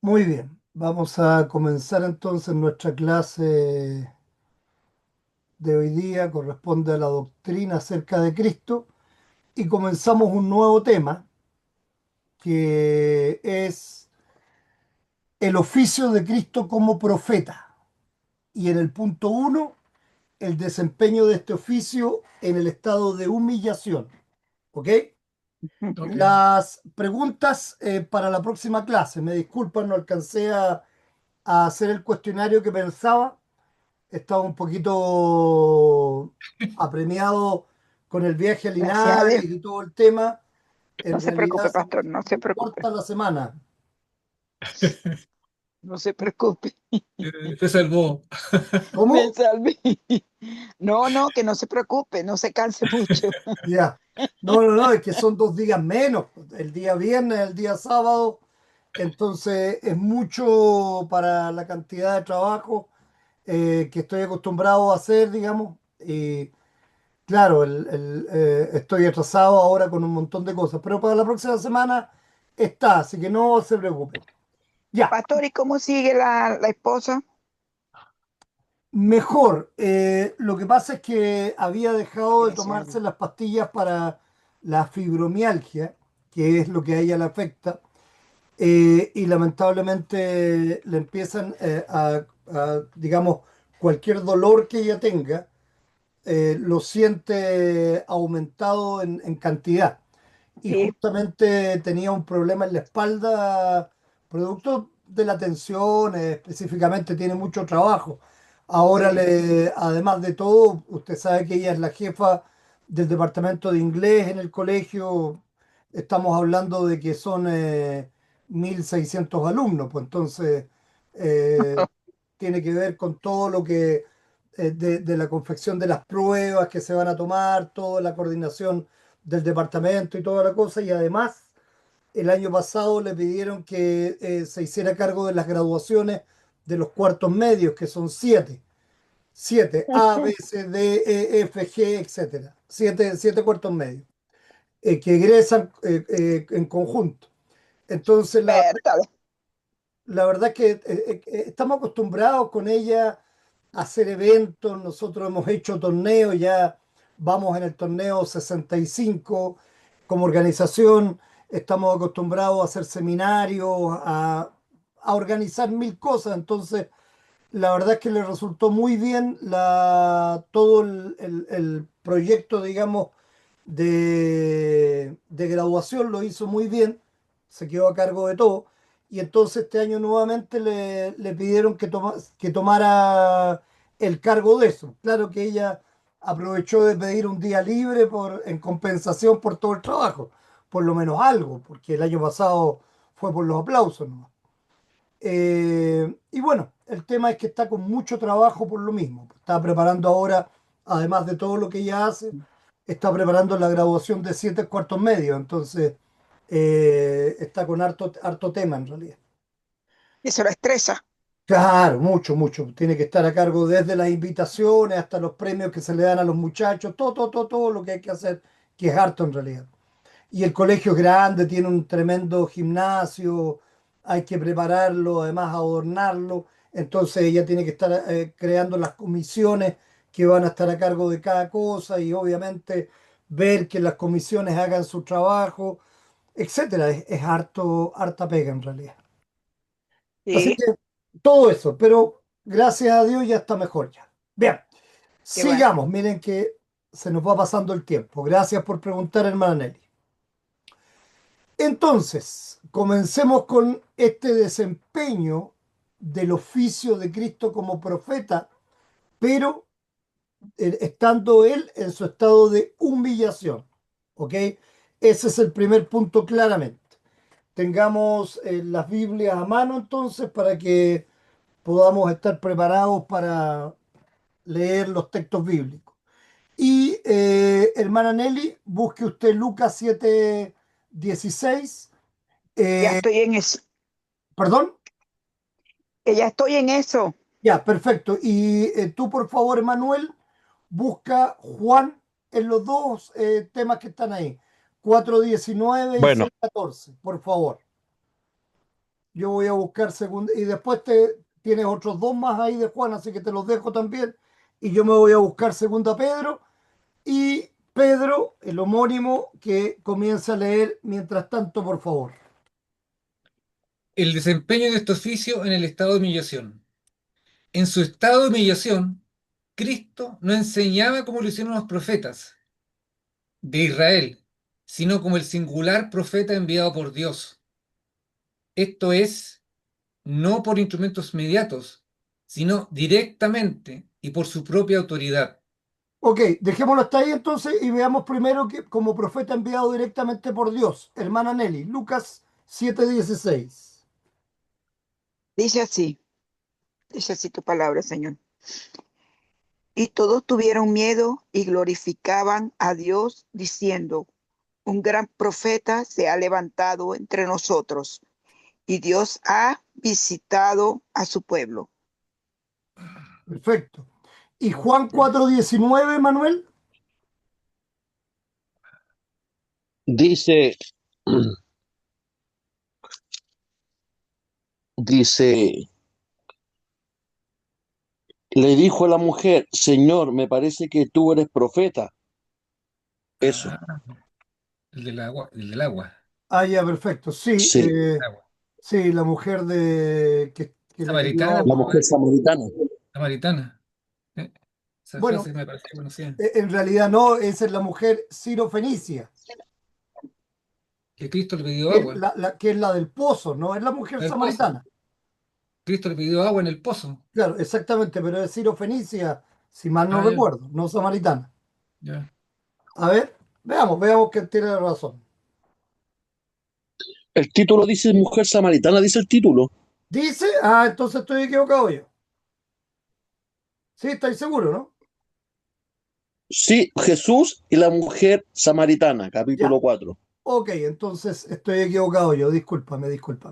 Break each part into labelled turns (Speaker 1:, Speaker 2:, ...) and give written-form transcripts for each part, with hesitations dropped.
Speaker 1: Muy bien, vamos a comenzar entonces nuestra clase de hoy día, corresponde a la doctrina acerca de Cristo y comenzamos un nuevo tema que es el oficio de Cristo como profeta y en el punto uno, el desempeño de este oficio en el estado de humillación. ¿Ok?
Speaker 2: Ok.
Speaker 3: Ujú.
Speaker 1: Las preguntas para la próxima clase, me disculpan, no alcancé a hacer el cuestionario que pensaba. Estaba un poquito apremiado con el viaje a
Speaker 3: Gracias a
Speaker 1: Linares
Speaker 3: Dios.
Speaker 1: y todo el tema.
Speaker 3: No
Speaker 1: En
Speaker 3: se
Speaker 1: realidad
Speaker 3: preocupe,
Speaker 1: se me
Speaker 3: pastor,
Speaker 1: hizo
Speaker 3: no se
Speaker 1: muy
Speaker 3: preocupe,
Speaker 1: corta la semana.
Speaker 3: no se preocupe.
Speaker 2: Se salvó.
Speaker 3: Me
Speaker 1: ¿Cómo?
Speaker 3: salvé. No, no, que no se preocupe, no se canse mucho.
Speaker 1: Ya. No, no, no, es que son 2 días menos. El día viernes, el día sábado. Entonces es mucho para la cantidad de trabajo que estoy acostumbrado a hacer, digamos. Y claro, estoy atrasado ahora con un montón de cosas, pero para la próxima semana está, así que no se preocupen. Ya,
Speaker 3: Pastor, ¿y cómo sigue la esposa?
Speaker 1: mejor. Lo que pasa es que había dejado de
Speaker 3: Gracias a
Speaker 1: tomarse
Speaker 3: Dios.
Speaker 1: las pastillas para la fibromialgia, que es lo que a ella le afecta, y lamentablemente le empiezan digamos, cualquier dolor que ella tenga, lo siente aumentado en cantidad. Y
Speaker 3: Sí.
Speaker 1: justamente tenía un problema en la espalda, producto de la tensión, específicamente tiene mucho trabajo. Ahora,
Speaker 3: Sí.
Speaker 1: además de todo, usted sabe que ella es la jefa del departamento de inglés en el colegio. Estamos hablando de que son 1.600 alumnos, pues entonces eh, tiene que ver con todo lo que de la confección de las pruebas que se van a tomar, toda la coordinación del departamento y toda la cosa. Y además, el año pasado le pidieron que se hiciera cargo de las graduaciones de los cuartos medios, que son siete. Siete, A, B, C, D, E, F, G, etcétera. Siete cuartos medios que egresan en conjunto. Entonces,
Speaker 3: Berta,
Speaker 1: la verdad es que estamos acostumbrados con ella a hacer eventos. Nosotros hemos hecho torneos, ya vamos en el torneo 65 como organización. Estamos acostumbrados a hacer seminarios, a organizar mil cosas. Entonces, la verdad es que le resultó muy bien todo el proyecto, digamos, de graduación, lo hizo muy bien, se quedó a cargo de todo. Y entonces este año nuevamente le pidieron que tomara el cargo de eso. Claro que ella aprovechó de pedir un día libre en compensación por todo el trabajo, por lo menos algo, porque el año pasado fue por los aplausos, ¿no? Y bueno, el tema es que está con mucho trabajo por lo mismo. Está preparando ahora, además de todo lo que ella hace, está preparando la graduación de 7 cuartos medios. Entonces, está con harto tema en realidad.
Speaker 3: eso la estresa.
Speaker 1: Claro, mucho, mucho. Tiene que estar a cargo desde las invitaciones hasta los premios que se le dan a los muchachos, todo lo que hay que hacer, que es harto en realidad. Y el colegio es grande, tiene un tremendo gimnasio, hay que prepararlo, además adornarlo. Entonces ella tiene que estar creando las comisiones que van a estar a cargo de cada cosa y obviamente ver que las comisiones hagan su trabajo, etcétera. Es harta pega en realidad. Así
Speaker 3: Sí,
Speaker 1: que todo eso, pero gracias a Dios ya está mejor ya. Bien,
Speaker 3: qué bueno.
Speaker 1: sigamos. Miren que se nos va pasando el tiempo. Gracias por preguntar, hermana Nelly. Entonces, comencemos con este desempeño del oficio de Cristo como profeta, pero estando él en su estado de humillación. ¿Ok? Ese es el primer punto claramente. Tengamos las Biblias a mano entonces para que podamos estar preparados para leer los textos bíblicos. Y hermana Nelly, busque usted Lucas 7:16.
Speaker 3: Ya
Speaker 1: Eh,
Speaker 3: estoy en eso.
Speaker 1: ¿Perdón?
Speaker 3: Que ya estoy en eso.
Speaker 1: Ya, perfecto. Y tú, por favor, Manuel, busca Juan en los dos temas que están ahí, 4:19 y
Speaker 4: Bueno,
Speaker 1: 6:14, por favor. Yo voy a buscar segunda, y después te tienes otros dos más ahí de Juan, así que te los dejo también. Y yo me voy a buscar segunda Pedro. Y Pedro, el homónimo, que comienza a leer mientras tanto, por favor.
Speaker 2: El desempeño de este oficio en el estado de humillación. En su estado de humillación, Cristo no enseñaba como lo hicieron los profetas de Israel, sino como el singular profeta enviado por Dios. Esto es, no por instrumentos mediatos, sino directamente y por su propia autoridad.
Speaker 1: Ok, dejémoslo hasta ahí entonces y veamos primero que como profeta enviado directamente por Dios, hermana Nelly, Lucas 7:16.
Speaker 3: Dice así, dice así tu palabra, Señor. Y todos tuvieron miedo y glorificaban a Dios diciendo, un gran profeta se ha levantado entre nosotros y Dios ha visitado a su pueblo.
Speaker 1: Perfecto. ¿Y Juan 4:19, Manuel?
Speaker 4: Dice, dice, le dijo a la mujer, Señor, me parece que tú eres profeta. Eso,
Speaker 2: Ah, el del agua, el del agua.
Speaker 1: Ah, ya, perfecto. Sí,
Speaker 4: sí,
Speaker 2: Agua.
Speaker 1: sí, la mujer que le pidió
Speaker 2: Samaritana,
Speaker 4: la
Speaker 1: agua.
Speaker 4: mujer samaritana.
Speaker 2: samaritana. Esa
Speaker 1: Bueno,
Speaker 2: frase me pareció conocida.
Speaker 1: en realidad no, esa es la mujer sirofenicia,
Speaker 2: Que Cristo le pidió
Speaker 1: que es
Speaker 2: agua.
Speaker 1: que es la del pozo, no es la mujer
Speaker 2: El pozo.
Speaker 1: samaritana.
Speaker 2: Cristo le pidió agua en el pozo.
Speaker 1: Claro, exactamente, pero es sirofenicia, si mal no
Speaker 2: Ah, ya,
Speaker 1: recuerdo, no samaritana.
Speaker 2: ya.
Speaker 1: A ver, veamos que tiene razón.
Speaker 4: El título dice mujer samaritana, dice el título.
Speaker 1: Dice, entonces estoy equivocado yo. Sí, estoy seguro, ¿no?
Speaker 4: Sí, Jesús y la mujer samaritana,
Speaker 1: Ya,
Speaker 4: capítulo 4.
Speaker 1: ok, entonces estoy equivocado yo, discúlpame,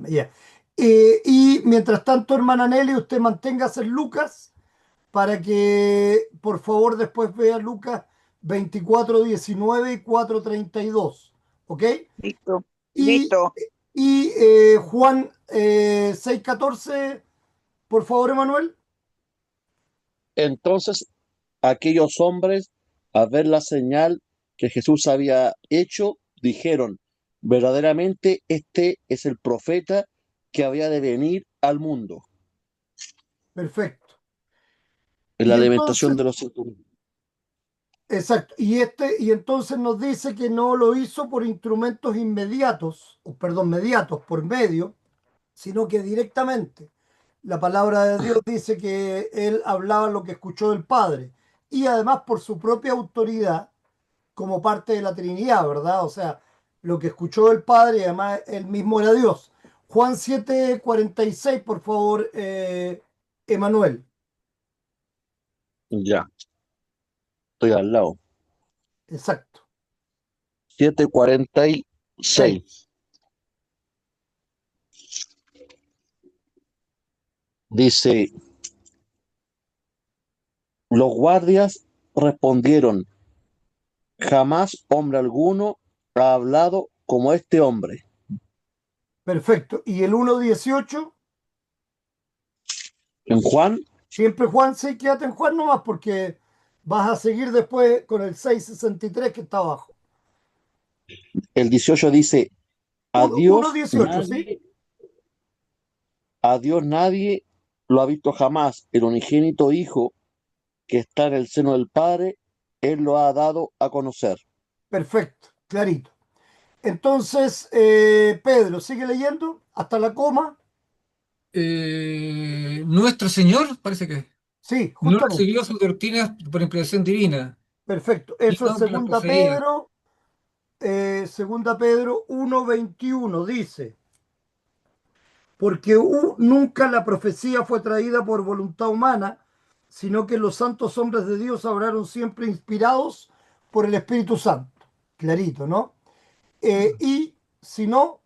Speaker 1: ya. Y mientras tanto, hermana Nelly, usted manténgase en Lucas para que por favor después vea Lucas 24:19 y 4:32, ¿ok?
Speaker 3: Listo,
Speaker 1: Y,
Speaker 3: listo.
Speaker 1: Juan 6:14, por favor, Emanuel.
Speaker 4: Entonces, aquellos hombres, al ver la señal que Jesús había hecho, dijeron, verdaderamente este es el profeta que había de venir al mundo,
Speaker 1: Perfecto.
Speaker 4: en la
Speaker 1: Y
Speaker 4: alimentación
Speaker 1: entonces,
Speaker 4: de los 5.000.
Speaker 1: exacto, y entonces nos dice que no lo hizo por instrumentos inmediatos, o perdón, mediatos, por medio, sino que directamente. La palabra de Dios dice que él hablaba lo que escuchó del Padre y además por su propia autoridad como parte de la Trinidad, ¿verdad? O sea, lo que escuchó del Padre y además él mismo era Dios. Juan 7:46, por favor, Emanuel.
Speaker 4: Ya, estoy al lado.
Speaker 1: Exacto.
Speaker 4: 7:46.
Speaker 1: 6.
Speaker 4: Dice, los guardias respondieron, jamás hombre alguno ha hablado como este hombre.
Speaker 1: Perfecto. Y el 1:18,
Speaker 4: En Juan,
Speaker 1: siempre Juan, sí, quédate en Juan nomás porque vas a seguir después con el 6:63 que está abajo.
Speaker 4: el 18 dice, a
Speaker 1: 1:18, ¿sí?
Speaker 4: Dios nadie lo ha visto jamás. El unigénito Hijo que está en el seno del Padre, Él lo ha dado a conocer.
Speaker 1: Perfecto, clarito. Entonces, Pedro, sigue leyendo hasta la coma.
Speaker 2: Nuestro Señor, parece que
Speaker 1: Sí,
Speaker 2: no
Speaker 1: justamente.
Speaker 2: recibió sus doctrinas por inspiración divina,
Speaker 1: Perfecto. Eso es
Speaker 2: sino que las poseía.
Speaker 1: segunda Pedro 1:21 dice, porque nunca la profecía fue traída por voluntad humana, sino que los santos hombres de Dios hablaron siempre inspirados por el Espíritu Santo. Clarito, ¿no? Y si no,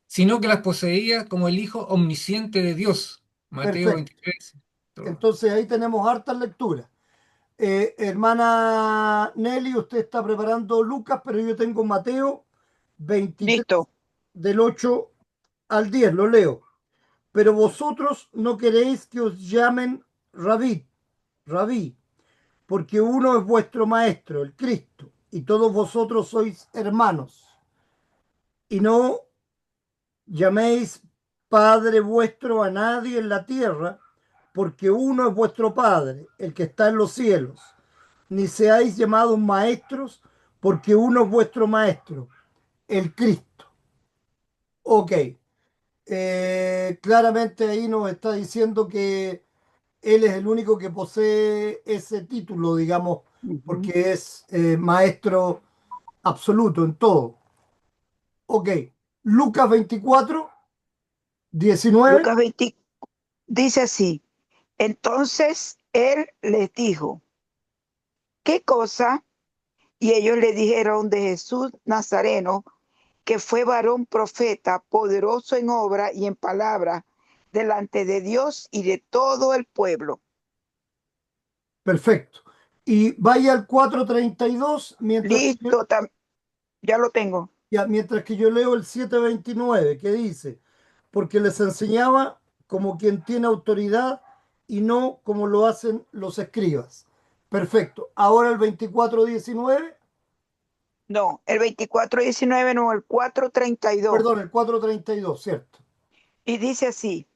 Speaker 2: Sino que las poseía como el Hijo omnisciente de Dios. Mateo
Speaker 1: perfecto.
Speaker 2: 23. Todo.
Speaker 1: Entonces ahí tenemos hartas lecturas. Hermana Nelly, usted está preparando Lucas, pero yo tengo Mateo 23
Speaker 3: Listo.
Speaker 1: del 8 al 10, lo leo. pero vosotros no queréis que os llamen rabí, porque uno es vuestro maestro, el Cristo, y todos vosotros sois hermanos. Y no llaméis Padre vuestro a nadie en la tierra, porque uno es vuestro Padre, el que está en los cielos. Ni seáis llamados maestros, porque uno es vuestro maestro, el Cristo. Ok, claramente ahí nos está diciendo que él es el único que posee ese título, digamos,
Speaker 3: Ujú.
Speaker 1: porque es maestro absoluto en todo. Ok, Lucas 24, 19.
Speaker 3: Lucas 20 dice así. Entonces él les dijo, ¿qué cosa? Y ellos le dijeron de Jesús Nazareno, que fue varón profeta, poderoso en obra y en palabra, delante de Dios y de todo el pueblo.
Speaker 1: Perfecto. Y vaya al 4:32
Speaker 3: Listo, ya lo tengo.
Speaker 1: mientras que yo leo el 7:29 que dice, porque les enseñaba como quien tiene autoridad y no como lo hacen los escribas. Perfecto. Ahora el 24:19,
Speaker 3: No, el 24:19, no, el 4:32.
Speaker 1: perdón, el 4:32, ¿cierto?
Speaker 3: Y dice así,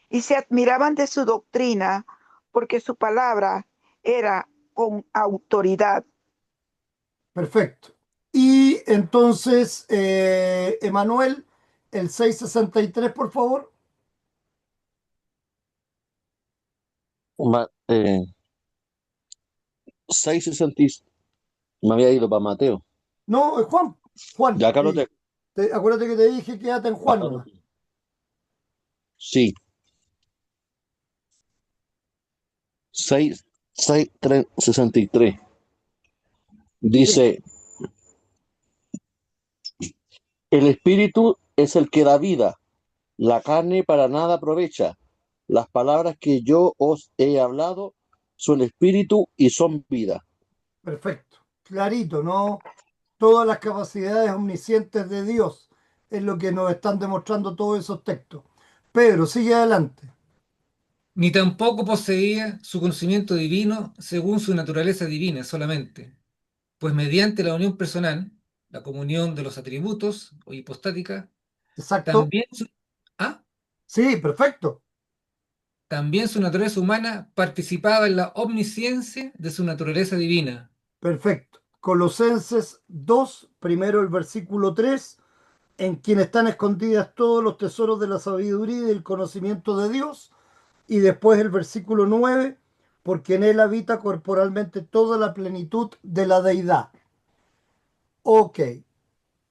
Speaker 3: y se admiraban de su doctrina porque su palabra era con autoridad.
Speaker 1: Perfecto. Y entonces, Emanuel, el 6:63, por favor.
Speaker 4: Ma- eh, 6:60, me había ido para Mateo.
Speaker 1: No, es Juan. Juan,
Speaker 4: Ya acá lo tengo.
Speaker 1: acuérdate que te dije quédate en Juan
Speaker 4: Acá lo
Speaker 1: nomás.
Speaker 4: tengo. Sí, 63.
Speaker 1: Sí,
Speaker 4: Dice, el espíritu es el que da vida, la carne para nada aprovecha. Las palabras que yo os he hablado son espíritu y son vida.
Speaker 1: perfecto. Clarito, ¿no? Todas las capacidades omniscientes de Dios es lo que nos están demostrando todos esos textos. Pedro, sigue adelante.
Speaker 2: Ni tampoco poseía su conocimiento divino según su naturaleza divina solamente, pues mediante la unión personal, la comunión de los atributos o hipostática,
Speaker 1: Exacto.
Speaker 2: también su, ah,
Speaker 1: Sí, perfecto.
Speaker 2: también su naturaleza humana participaba en la omnisciencia de su naturaleza divina.
Speaker 1: Perfecto. Colosenses 2, primero el versículo 3, en quien están escondidas todos los tesoros de la sabiduría y del conocimiento de Dios. Y después el versículo 9, porque en él habita corporalmente toda la plenitud de la deidad. Ok,
Speaker 2: Bien,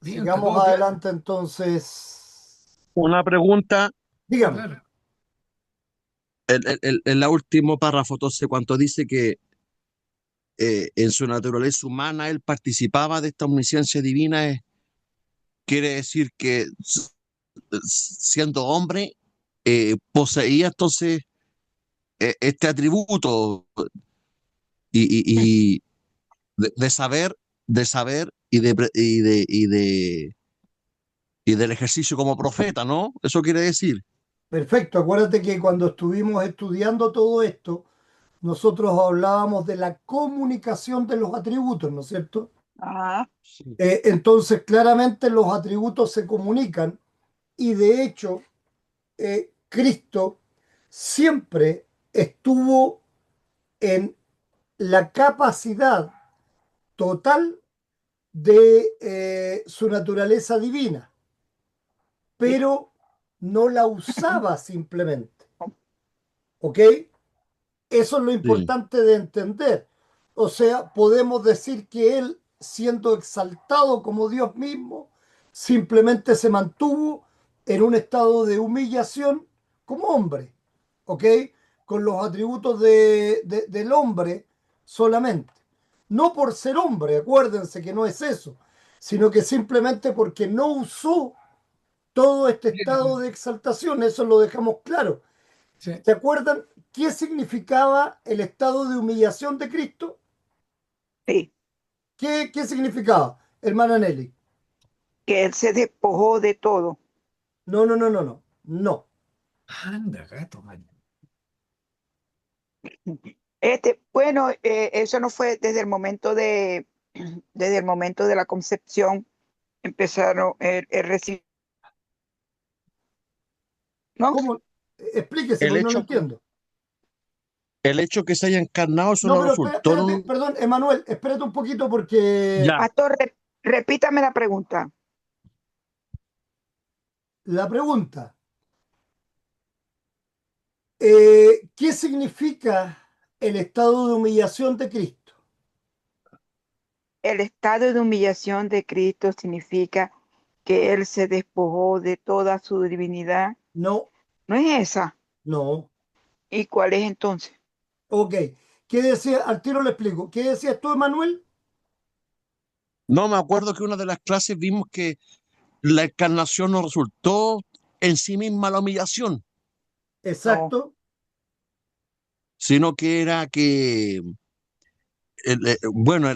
Speaker 2: está
Speaker 1: sigamos
Speaker 2: todo claro.
Speaker 1: adelante entonces.
Speaker 4: Una pregunta,
Speaker 2: Todo
Speaker 1: Dígame.
Speaker 2: claro.
Speaker 4: en la último párrafo, entonces, cuando dice que en su naturaleza humana él participaba de esta omnisciencia divina, quiere decir que siendo hombre, poseía entonces este atributo y de saber, y del ejercicio como profeta, ¿no? Eso quiere decir.
Speaker 1: Perfecto. Acuérdate que cuando estuvimos estudiando todo esto, nosotros hablábamos de la comunicación de los atributos, ¿no es cierto?
Speaker 3: Ajá.
Speaker 4: Sí,
Speaker 1: Entonces, claramente los atributos se comunican y de hecho, Cristo siempre estuvo en la capacidad total de su naturaleza divina,
Speaker 3: Sí.
Speaker 1: pero no la usaba simplemente, ¿ok? Eso es lo
Speaker 4: sí,
Speaker 1: importante de entender. O sea, podemos decir que él, siendo exaltado como Dios mismo, simplemente se mantuvo en un estado de humillación como hombre, ¿ok? Con los atributos del hombre solamente. No por ser hombre, acuérdense que no es eso, sino que simplemente porque no usó todo este estado de exaltación, eso lo dejamos claro.
Speaker 2: Sí.
Speaker 1: ¿Se acuerdan qué significaba el estado de humillación de Cristo?
Speaker 3: Sí,
Speaker 1: ¿Qué significaba, hermana Nelly?
Speaker 3: que él se despojó de todo.
Speaker 1: No, no, no, no, no, no.
Speaker 2: Anda, gato, man.
Speaker 3: Bueno, eso no fue desde el momento desde el momento de la concepción, empezaron el recibir, ¿no?
Speaker 1: ¿Cómo? Explíquese,
Speaker 4: El
Speaker 1: porque no lo
Speaker 4: hecho que,
Speaker 1: entiendo.
Speaker 4: el hecho que se haya encarnado, eso
Speaker 1: No,
Speaker 4: no
Speaker 1: pero
Speaker 4: resultó en
Speaker 1: espérate,
Speaker 4: un...
Speaker 1: perdón, Emanuel, espérate un poquito porque
Speaker 4: Ya.
Speaker 3: Pastor, repítame la pregunta.
Speaker 1: la pregunta, ¿qué significa el estado de humillación de Cristo?
Speaker 3: El estado de humillación de Cristo significa que Él se despojó de toda su divinidad.
Speaker 1: No,
Speaker 3: ¿No es esa?
Speaker 1: no.
Speaker 3: ¿Y cuál es entonces?
Speaker 1: Ok. ¿Qué decía? Al tiro le explico. ¿Qué decías tú, Emanuel?
Speaker 4: No, me acuerdo que una de las clases vimos que la encarnación no resultó en sí misma la humillación,
Speaker 3: No.
Speaker 1: Exacto.
Speaker 4: sino que era que, bueno,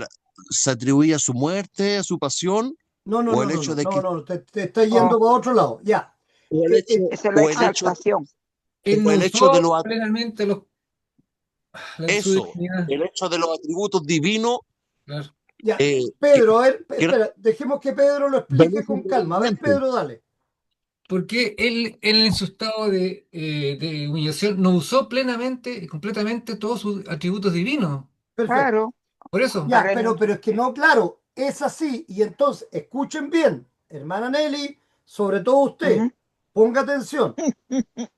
Speaker 4: se atribuía a su muerte, a su pasión,
Speaker 1: No, no,
Speaker 4: o
Speaker 1: no,
Speaker 4: el
Speaker 1: no,
Speaker 4: hecho
Speaker 1: no,
Speaker 4: de
Speaker 1: no,
Speaker 4: que,
Speaker 1: no, te está
Speaker 3: Oh,
Speaker 1: yendo para otro lado. Ya.
Speaker 4: o el
Speaker 1: Eh,
Speaker 4: hecho,
Speaker 1: eh,
Speaker 3: esa es la
Speaker 4: o el hecho,
Speaker 3: exaltación.
Speaker 2: Él
Speaker 4: o
Speaker 2: no
Speaker 4: el hecho de
Speaker 2: usó
Speaker 4: los,
Speaker 2: plenamente su
Speaker 4: eso,
Speaker 2: divinidad.
Speaker 4: el hecho de los atributos divinos,
Speaker 2: Claro.
Speaker 1: ya.
Speaker 4: eh, que,
Speaker 1: Pedro, a ver,
Speaker 4: que eran
Speaker 1: espera, dejemos que Pedro lo explique con calma. A ver,
Speaker 4: beneficios.
Speaker 1: Pedro, dale.
Speaker 2: Porque él en su estado de humillación no usó plenamente y completamente todos sus atributos divinos.
Speaker 1: Perfecto.
Speaker 3: Claro,
Speaker 2: Por eso,
Speaker 1: Ya,
Speaker 3: renunció.
Speaker 1: pero es que no, claro, es así. Y entonces, escuchen bien, hermana Nelly, sobre todo usted,
Speaker 3: Ujú.
Speaker 1: ponga atención.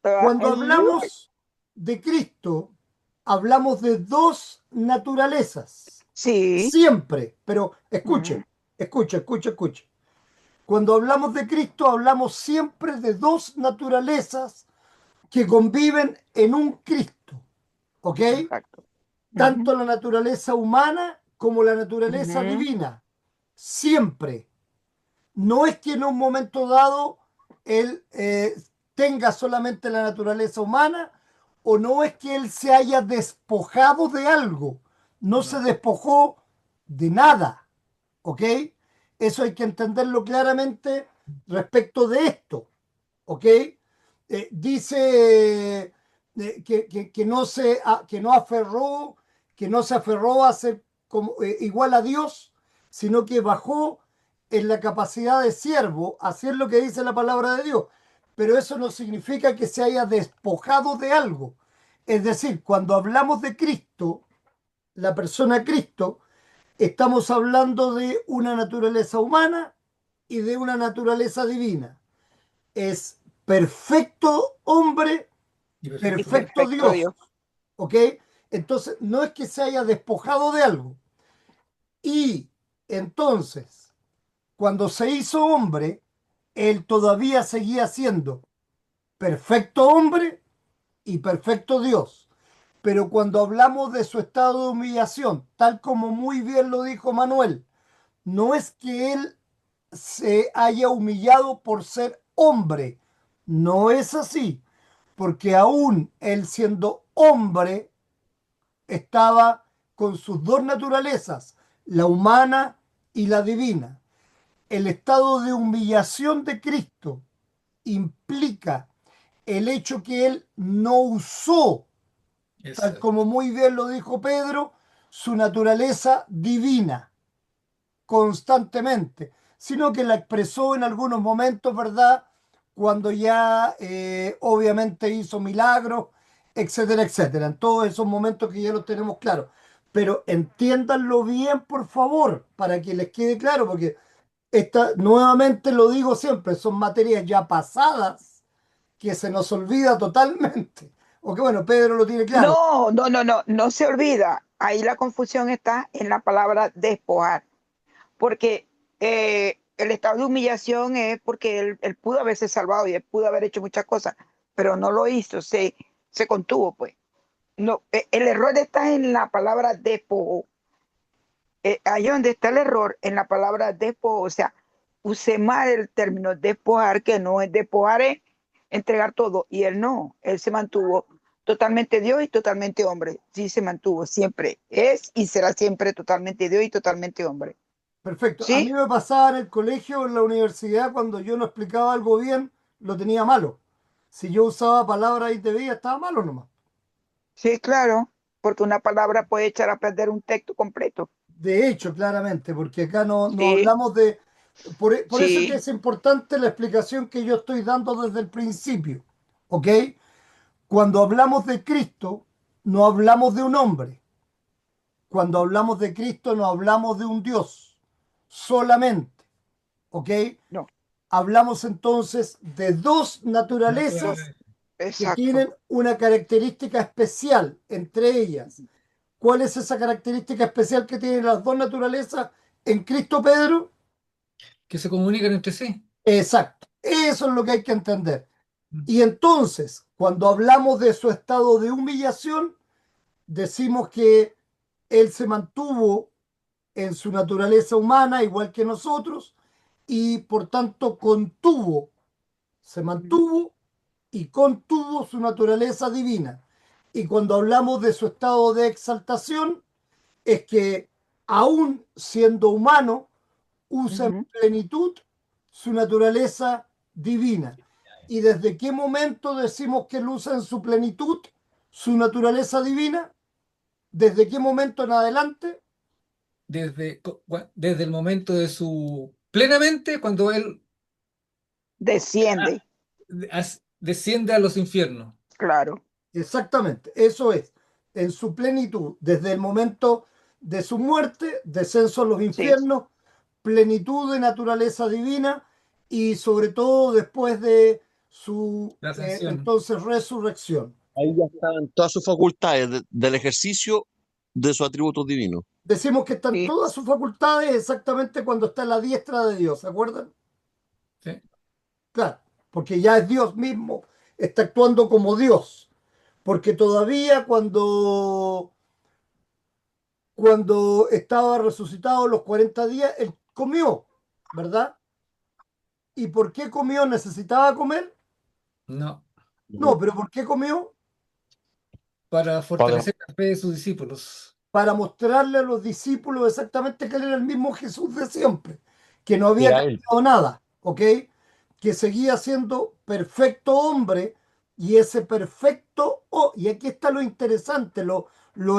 Speaker 1: Cuando
Speaker 3: Ayuda.
Speaker 1: hablamos de Cristo, hablamos de dos naturalezas.
Speaker 3: Sí.
Speaker 1: Siempre, pero
Speaker 3: Ujú.
Speaker 1: escuche. Cuando hablamos de Cristo, hablamos siempre de dos naturalezas que conviven en un Cristo, ¿ok?
Speaker 3: Exacto.
Speaker 1: Tanto
Speaker 3: Ujú,
Speaker 1: la naturaleza humana como la naturaleza
Speaker 3: ujú.
Speaker 1: divina. Siempre. No es que en un momento dado él tenga solamente la naturaleza humana o no es que él se haya despojado de algo. No se
Speaker 2: no.
Speaker 1: despojó de nada. ¿Ok? Eso hay que entenderlo claramente respecto de esto. ¿Ok? Dice que no que no aferró, que no se aferró a ser como, igual a Dios, sino que bajó en la capacidad de siervo, hacer lo que dice la palabra de Dios. Pero eso no significa que se haya despojado de algo. Es decir, cuando hablamos de Cristo, la persona Cristo, estamos hablando de una naturaleza humana y de una naturaleza divina. Es perfecto hombre,
Speaker 2: Y perfecto
Speaker 3: Y
Speaker 2: Dios.
Speaker 1: perfecto
Speaker 3: perfecto
Speaker 1: Dios.
Speaker 3: Dios.
Speaker 1: ¿Ok? Entonces, no es que se haya despojado de algo. Y entonces, cuando se hizo hombre, él todavía seguía siendo perfecto hombre y perfecto Dios. Pero cuando hablamos de su estado de humillación, tal como muy bien lo dijo Manuel, no es que él se haya humillado por ser hombre. No es así, porque aún él siendo hombre estaba con sus dos naturalezas, la humana y la divina. El estado de humillación de Cristo implica el hecho que él no usó, tal
Speaker 2: Exacto.
Speaker 1: como muy bien lo dijo Pedro, su naturaleza divina constantemente, sino que la expresó en algunos momentos, ¿verdad? Cuando ya obviamente hizo milagros, etcétera, etcétera. En todos esos momentos que ya los tenemos claros. Pero entiéndanlo bien, por favor, para que les quede claro, porque nuevamente lo digo siempre, son materias ya pasadas que se nos olvida totalmente. O que bueno, Pedro lo tiene claro.
Speaker 3: No se olvida. Ahí la confusión está en la palabra despojar, porque el estado de humillación es porque él pudo haberse salvado y él pudo haber hecho muchas cosas, pero no lo hizo, se contuvo, pues. No, el error está en la palabra despojo. Ahí donde está el error, en la palabra despojo, o sea, usé mal el término despojar, que no es despojar, es entregar todo, y él no, él se mantuvo totalmente Dios y totalmente hombre, sí se mantuvo, siempre es y será siempre totalmente Dios y totalmente hombre,
Speaker 1: Perfecto. A mí
Speaker 3: ¿sí?
Speaker 1: me pasaba en el colegio, en la universidad, cuando yo no explicaba algo bien, lo tenía malo. Si yo usaba palabras indebidas, estaba malo nomás.
Speaker 3: Sí, claro, porque una palabra puede echar a perder un texto completo.
Speaker 1: De hecho, claramente, porque acá no
Speaker 3: Sí,
Speaker 1: hablamos de... Por eso que
Speaker 3: sí.
Speaker 1: es importante la explicación que yo estoy dando desde el principio. ¿Ok? Cuando hablamos de Cristo, no hablamos de un hombre. Cuando hablamos de Cristo, no hablamos de un Dios solamente. ¿Ok?
Speaker 3: No,
Speaker 1: Hablamos entonces de dos naturalezas
Speaker 2: Naturaleza.
Speaker 1: que
Speaker 3: exacto.
Speaker 1: tienen una característica especial entre ellas. ¿Cuál es esa característica especial que tienen las dos naturalezas en Cristo, Pedro?
Speaker 2: Que se comunican entre sí.
Speaker 1: Exacto. Eso es lo que hay que entender.
Speaker 2: Mm.
Speaker 1: Y entonces, cuando hablamos de su estado de humillación, decimos que Él se mantuvo en su naturaleza humana, igual que nosotros, y por tanto contuvo, se
Speaker 3: Ujú,
Speaker 1: mantuvo y contuvo su naturaleza divina. Y cuando hablamos de su estado de exaltación, es que aún siendo humano, usa en
Speaker 3: ujú.
Speaker 1: plenitud su naturaleza divina. ¿Y desde qué momento decimos que él usa en su plenitud su naturaleza divina? ¿Desde qué momento en adelante?
Speaker 2: Desde el momento de su plenamente, cuando él
Speaker 3: Desciende,
Speaker 2: desciende a los infiernos.
Speaker 3: claro.
Speaker 1: Exactamente, eso es, en su plenitud, desde el momento de su muerte, descenso a los
Speaker 3: Sí,
Speaker 1: infiernos, plenitud de naturaleza divina y sobre todo después de su
Speaker 2: La ascensión.
Speaker 1: entonces resurrección.
Speaker 4: Ahí ya estaban todas sus facultades del ejercicio de sus atributos divinos.
Speaker 1: Decimos que están
Speaker 3: sí,
Speaker 1: todas sus facultades exactamente cuando está a la diestra de Dios, ¿se acuerdan?
Speaker 2: ¿Sí?
Speaker 1: Claro, porque ya es Dios mismo, está actuando como Dios, porque todavía cuando estaba resucitado los 40 días, él comió, ¿verdad? ¿Y por qué comió? ¿Necesitaba comer?
Speaker 2: No,
Speaker 1: No, pero ¿por qué comió?
Speaker 2: para
Speaker 4: Para
Speaker 2: fortalecer la fe de sus discípulos.
Speaker 1: Para mostrarle a los discípulos exactamente que él era el mismo Jesús de siempre, que no había
Speaker 4: era él.
Speaker 1: cambiado nada, ¿ok? Que seguía siendo perfecto hombre y ese perfecto, y aquí está lo interesante, lo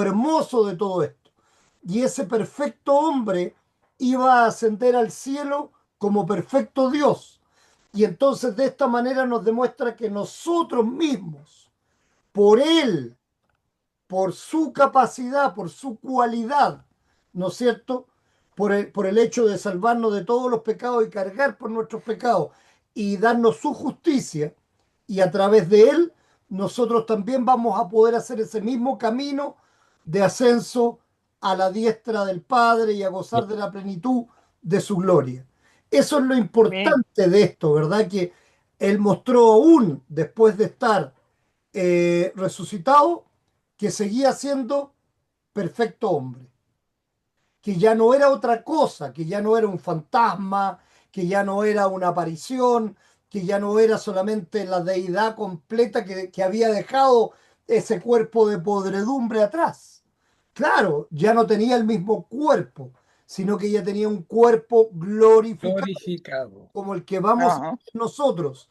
Speaker 1: hermoso de todo esto, y ese perfecto hombre iba a ascender al cielo como perfecto Dios. Y entonces de esta manera nos demuestra que nosotros mismos, por él, por su capacidad, por su cualidad, ¿no es cierto? Por el hecho de salvarnos de todos los pecados y cargar por nuestros pecados y darnos su justicia, y a través de él nosotros también vamos a poder hacer ese mismo camino de ascenso a la diestra del Padre y a gozar de la plenitud de su gloria. Eso es lo
Speaker 3: amén.
Speaker 1: importante de esto, ¿verdad? Que él mostró aún después de estar resucitado que seguía siendo perfecto hombre, que ya no era otra cosa, que ya no era un fantasma, que ya no era una aparición, que ya no era solamente la deidad completa que había dejado ese cuerpo de podredumbre atrás. Claro, ya no tenía el mismo cuerpo, sino que ya tenía un cuerpo glorificado
Speaker 2: Glorificado.
Speaker 1: como el que vamos a
Speaker 3: Ajá,
Speaker 1: hacer nosotros.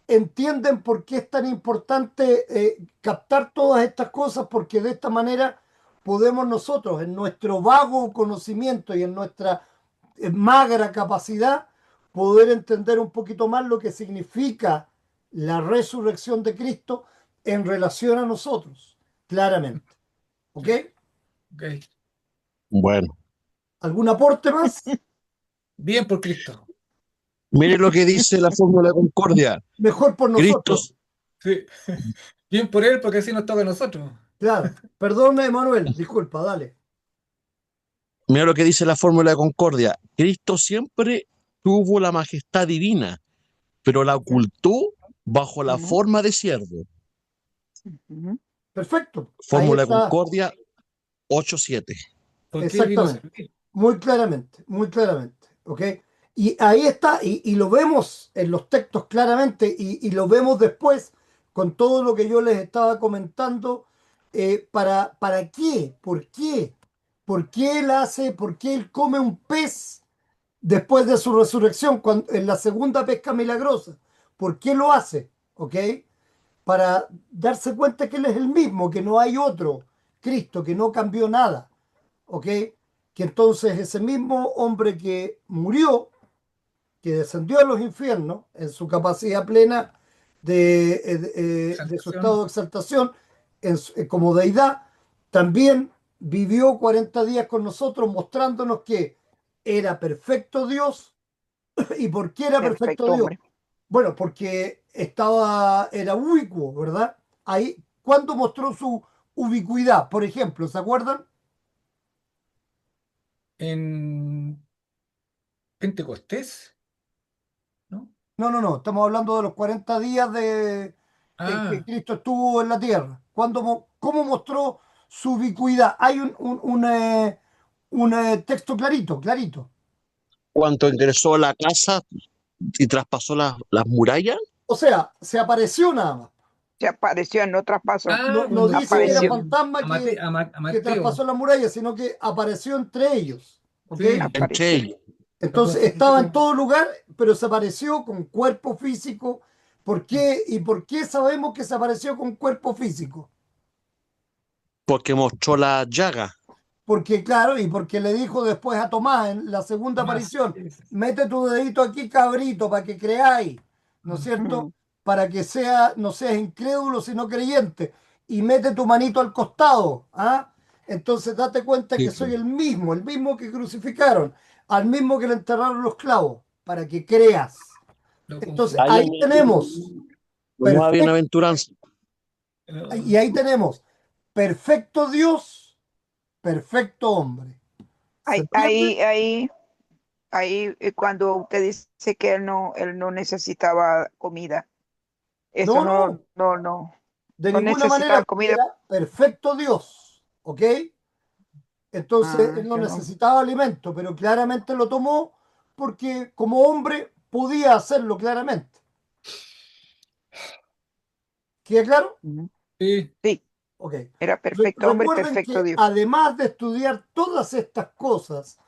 Speaker 1: ¿Entienden por qué es tan importante captar todas estas cosas? Porque de esta manera podemos nosotros, en nuestro vago conocimiento y en nuestra magra capacidad, poder entender un poquito más lo que significa la resurrección de Cristo en relación a nosotros, claramente. ¿Ok?
Speaker 2: Sí, ok.
Speaker 4: Bueno,
Speaker 1: ¿Algún aporte más?
Speaker 2: Bien por Cristo.
Speaker 4: mire lo que dice la fórmula de concordia.
Speaker 1: Mejor por
Speaker 4: Cristo,
Speaker 1: nosotros.
Speaker 2: Sí. Bien por él, porque así nos toca a nosotros.
Speaker 1: Claro. Perdóname, Manuel. Disculpa, dale.
Speaker 4: mira lo que dice la fórmula de concordia. Cristo siempre tuvo la majestad divina, pero la ocultó bajo la
Speaker 3: ujú,
Speaker 4: forma de siervo.
Speaker 3: ujú.
Speaker 1: Perfecto. Ahí
Speaker 4: Fórmula de
Speaker 1: está.
Speaker 4: concordia 8.7.
Speaker 2: Porque él vino a
Speaker 1: Exactamente.
Speaker 2: servir.
Speaker 1: Muy claramente. Muy claramente. ¿Ok? Y ahí está. Y lo vemos en los textos claramente. Y lo vemos después con todo lo que yo les estaba comentando. ¿Para qué? ¿Por qué? ¿Por qué él hace? ¿Por qué él come un pez después de su resurrección en la segunda pesca milagrosa? ¿Por qué lo hace? ¿Ok? para darse cuenta que Él es el mismo, que no hay otro Cristo, que no cambió nada, ¿ok? Que entonces ese mismo hombre que murió, que descendió a los infiernos en su capacidad plena de su estado
Speaker 2: Exaltación.
Speaker 1: de exaltación como deidad, también vivió 40 días con nosotros mostrándonos que era perfecto Dios. ¿Y por qué era perfecto
Speaker 3: Perfecto,
Speaker 1: Dios?
Speaker 3: hombre.
Speaker 1: Bueno, porque era ubicuo, ¿verdad? Ahí, ¿cuándo mostró su ubicuidad? Por ejemplo, ¿se acuerdan?
Speaker 2: En Pentecostés, ¿no?
Speaker 1: No, no, no, estamos hablando de los 40 días en que
Speaker 2: Ah,
Speaker 1: Cristo estuvo en la tierra. ¿Cómo mostró su ubicuidad? Hay un texto clarito, clarito.
Speaker 4: Cuando ingresó a la casa y traspasó las murallas,
Speaker 1: O sea, se apareció nada más.
Speaker 3: Se apareció, no traspasó.
Speaker 2: ah,
Speaker 1: No
Speaker 2: cuando
Speaker 1: dice que era
Speaker 3: Apareció,
Speaker 2: fue
Speaker 1: fantasma
Speaker 2: A
Speaker 1: que traspasó
Speaker 2: Mateo.
Speaker 1: la muralla, sino que apareció entre ellos. ¿Ok?
Speaker 2: Sí,
Speaker 4: entre
Speaker 3: apareció.
Speaker 4: ellos.
Speaker 2: lo
Speaker 1: Entonces estaba en
Speaker 2: confundieron.
Speaker 1: todo lugar, pero se apareció con cuerpo físico. ¿Por qué? ¿Y por qué sabemos que se apareció con cuerpo físico?
Speaker 4: Porque mostró la llaga.
Speaker 1: Porque, claro, y porque le dijo después a Tomás en la segunda
Speaker 2: Tomás.
Speaker 1: aparición,
Speaker 2: Sí, sí, sí.
Speaker 1: mete tu dedito aquí, cabrito, para que creáis, ¿no es
Speaker 2: Mm.
Speaker 1: cierto?
Speaker 3: Mm,
Speaker 1: Para que no seas incrédulo, sino creyente. Y mete tu manito al costado, ¿ah? Entonces date cuenta
Speaker 4: Sí,
Speaker 1: que
Speaker 4: pues.
Speaker 1: soy el mismo que crucificaron, al mismo que le enterraron los clavos, para que creas.
Speaker 2: Lo
Speaker 1: Entonces
Speaker 4: Ahí
Speaker 2: confundieron.
Speaker 1: ahí tenemos,
Speaker 4: nueva
Speaker 1: perfecto,
Speaker 4: bienaventuranza.
Speaker 1: y
Speaker 2: No.
Speaker 1: ahí tenemos perfecto Dios, perfecto hombre. ¿Se
Speaker 3: Ahí,
Speaker 1: entiende?
Speaker 3: ahí, ahí, ahí, cuando usted dice que él no necesitaba comida, eso
Speaker 1: No, no, de
Speaker 3: no
Speaker 1: ninguna manera,
Speaker 3: necesitaba
Speaker 1: porque
Speaker 3: comida.
Speaker 1: era perfecto Dios, ¿ok? Entonces
Speaker 3: Ah,
Speaker 1: él no
Speaker 3: yo no.
Speaker 1: necesitaba alimento, pero claramente lo tomó porque como hombre podía hacerlo claramente. ¿Queda claro?
Speaker 3: Ujú.
Speaker 2: Sí,
Speaker 3: Sí,
Speaker 1: Ok.
Speaker 3: era perfecto hombre,
Speaker 1: Recuerden
Speaker 3: perfecto
Speaker 1: que
Speaker 3: Dios.
Speaker 1: además de estudiar todas estas cosas,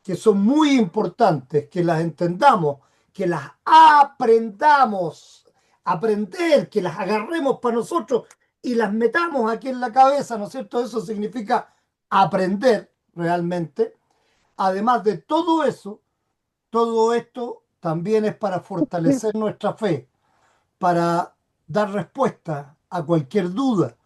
Speaker 1: que son muy importantes, que las entendamos, que las aprendamos, aprender, que las agarremos para nosotros y las metamos aquí en la cabeza, ¿no es cierto? Eso significa aprender realmente. Además de todo eso, todo esto también es para fortalecer nuestra fe, para dar respuesta a cualquier duda.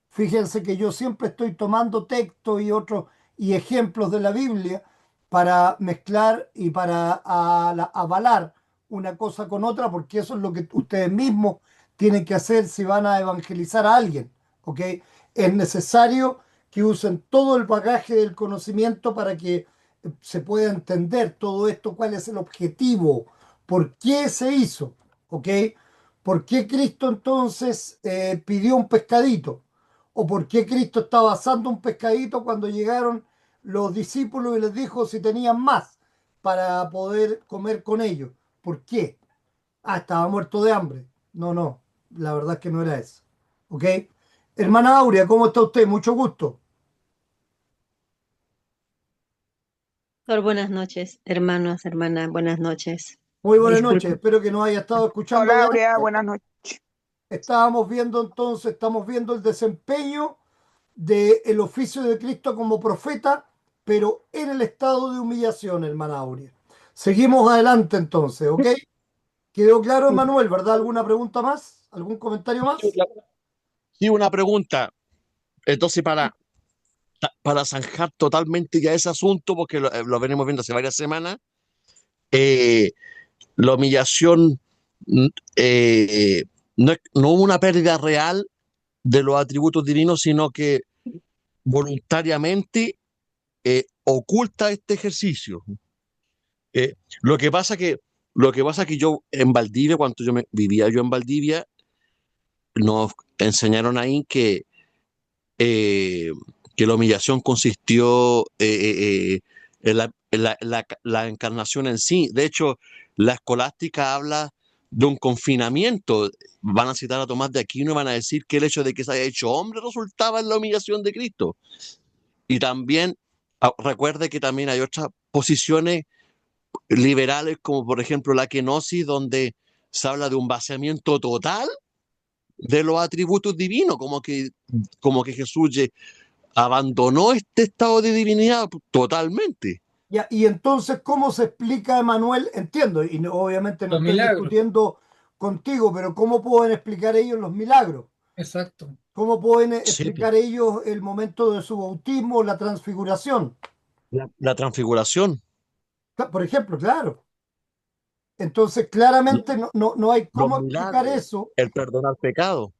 Speaker 1: Fíjense que yo siempre estoy tomando textos y otros y ejemplos de la Biblia para mezclar y para avalar una cosa con otra, porque eso es lo que ustedes mismos tienen que hacer si van a evangelizar a alguien, ¿ok? Es necesario que usen todo el bagaje del conocimiento para que se pueda entender todo esto, cuál es el objetivo, por qué se hizo, ¿ok? ¿Por qué Cristo entonces pidió un pescadito? ¿O por qué Cristo estaba asando un pescadito cuando llegaron los discípulos y les dijo si tenían más para poder comer con ellos? ¿Por qué? Ah, estaba muerto de hambre. No, no, la verdad es que no era eso. ¿Ok? Hermana Aurea, ¿cómo está usted? Mucho gusto.
Speaker 5: Doctor, buenas noches, hermanos, hermanas, buenas noches.
Speaker 1: Muy buenas noches,
Speaker 5: Disculpe.
Speaker 1: espero que nos haya estado escuchando
Speaker 3: Hola,
Speaker 1: de
Speaker 3: Aurea,
Speaker 1: antes.
Speaker 3: buenas noches.
Speaker 1: Estábamos viendo entonces, estamos viendo el desempeño del oficio de Cristo como profeta, pero en el estado de humillación, hermana Aurea. Seguimos adelante entonces, ¿ok? ¿Quedó claro, Manuel, verdad? ¿Alguna pregunta más? ¿Algún comentario más?
Speaker 4: Sí, una pregunta. Entonces, para zanjar totalmente ya ese asunto, porque lo venimos viendo hace varias semanas, eh, la humillación mm, eh, no hubo una pérdida real de los atributos divinos, sino que voluntariamente oculta este ejercicio. Eh, lo que pasa que, lo que pasa que yo en Valdivia, cuando vivía yo en Valdivia, nos enseñaron ahí eh, que la humillación consistió en la encarnación en sí. De hecho, la escolástica habla de un confinamiento. Van a citar a Tomás de Aquino y van a decir que el hecho de que se haya hecho hombre resultaba en la humillación de Cristo. Y también recuerde que también hay otras posiciones liberales, como por ejemplo la kenosis, donde se habla de un vaciamiento total de los atributos divinos, como que Jesús abandonó este estado de divinidad totalmente.
Speaker 1: Ya, y entonces, ¿cómo se explica Emanuel? Entiendo, y obviamente no
Speaker 2: Los
Speaker 1: estoy
Speaker 2: milagros,
Speaker 1: discutiendo contigo, pero ¿cómo pueden explicar ellos los milagros?
Speaker 2: exacto.
Speaker 1: ¿Cómo pueden
Speaker 4: Sí,
Speaker 1: explicar ellos el momento de su bautismo, la transfiguración?
Speaker 4: la transfiguración,
Speaker 1: Por ejemplo, claro. Entonces,
Speaker 4: lo-
Speaker 1: claramente no hay
Speaker 4: los
Speaker 1: cómo explicar
Speaker 4: milagros,
Speaker 1: eso.
Speaker 4: el perdonar pecado.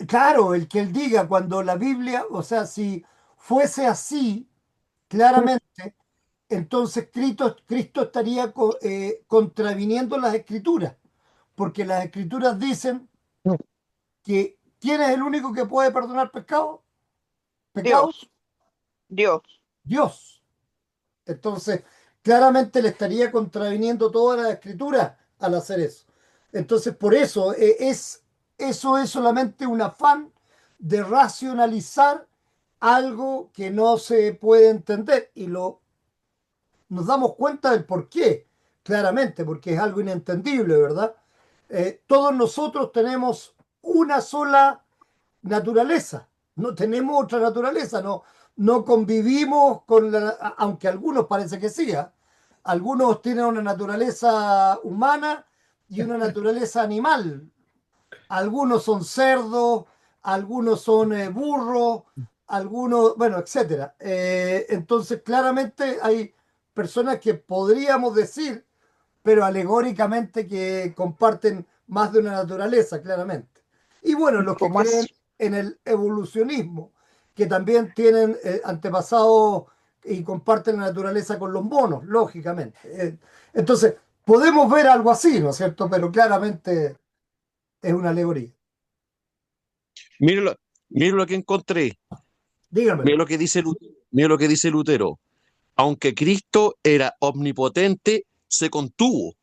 Speaker 1: Claro, el que él diga cuando la Biblia, o sea, si fuese así, claramente, entonces Cristo estaría contraviniendo las escrituras, porque las escrituras dicen que ¿quién es el único que puede perdonar pecados?
Speaker 3: Dios, Dios.
Speaker 1: Dios. Entonces, claramente le estaría contraviniendo toda la escritura al hacer eso. Entonces, por eso eso es solamente un afán de racionalizar algo que no se puede entender y nos damos cuenta del por qué, claramente, porque es algo inentendible, ¿verdad? Todos nosotros tenemos una sola naturaleza, no tenemos otra naturaleza, no convivimos con aunque algunos parece que sí, ¿ah? Algunos tienen una naturaleza humana y una naturaleza animal. Algunos son cerdos, algunos son burros, algunos, bueno, etcétera. Entonces, claramente hay personas que podríamos decir, pero alegóricamente que comparten más de una naturaleza, claramente. Y bueno, los que
Speaker 3: ¿Cómo así?
Speaker 1: creen en el evolucionismo, que también tienen antepasados y comparten la naturaleza con los monos, lógicamente. Entonces, podemos ver algo así, ¿no es cierto? Pero claramente es una alegoría.
Speaker 4: Mire lo, mire lo que encontré, mire
Speaker 1: Dígamelo.
Speaker 4: lo que dice, mire lo que dice Lutero. Aunque Cristo era omnipotente, se contuvo.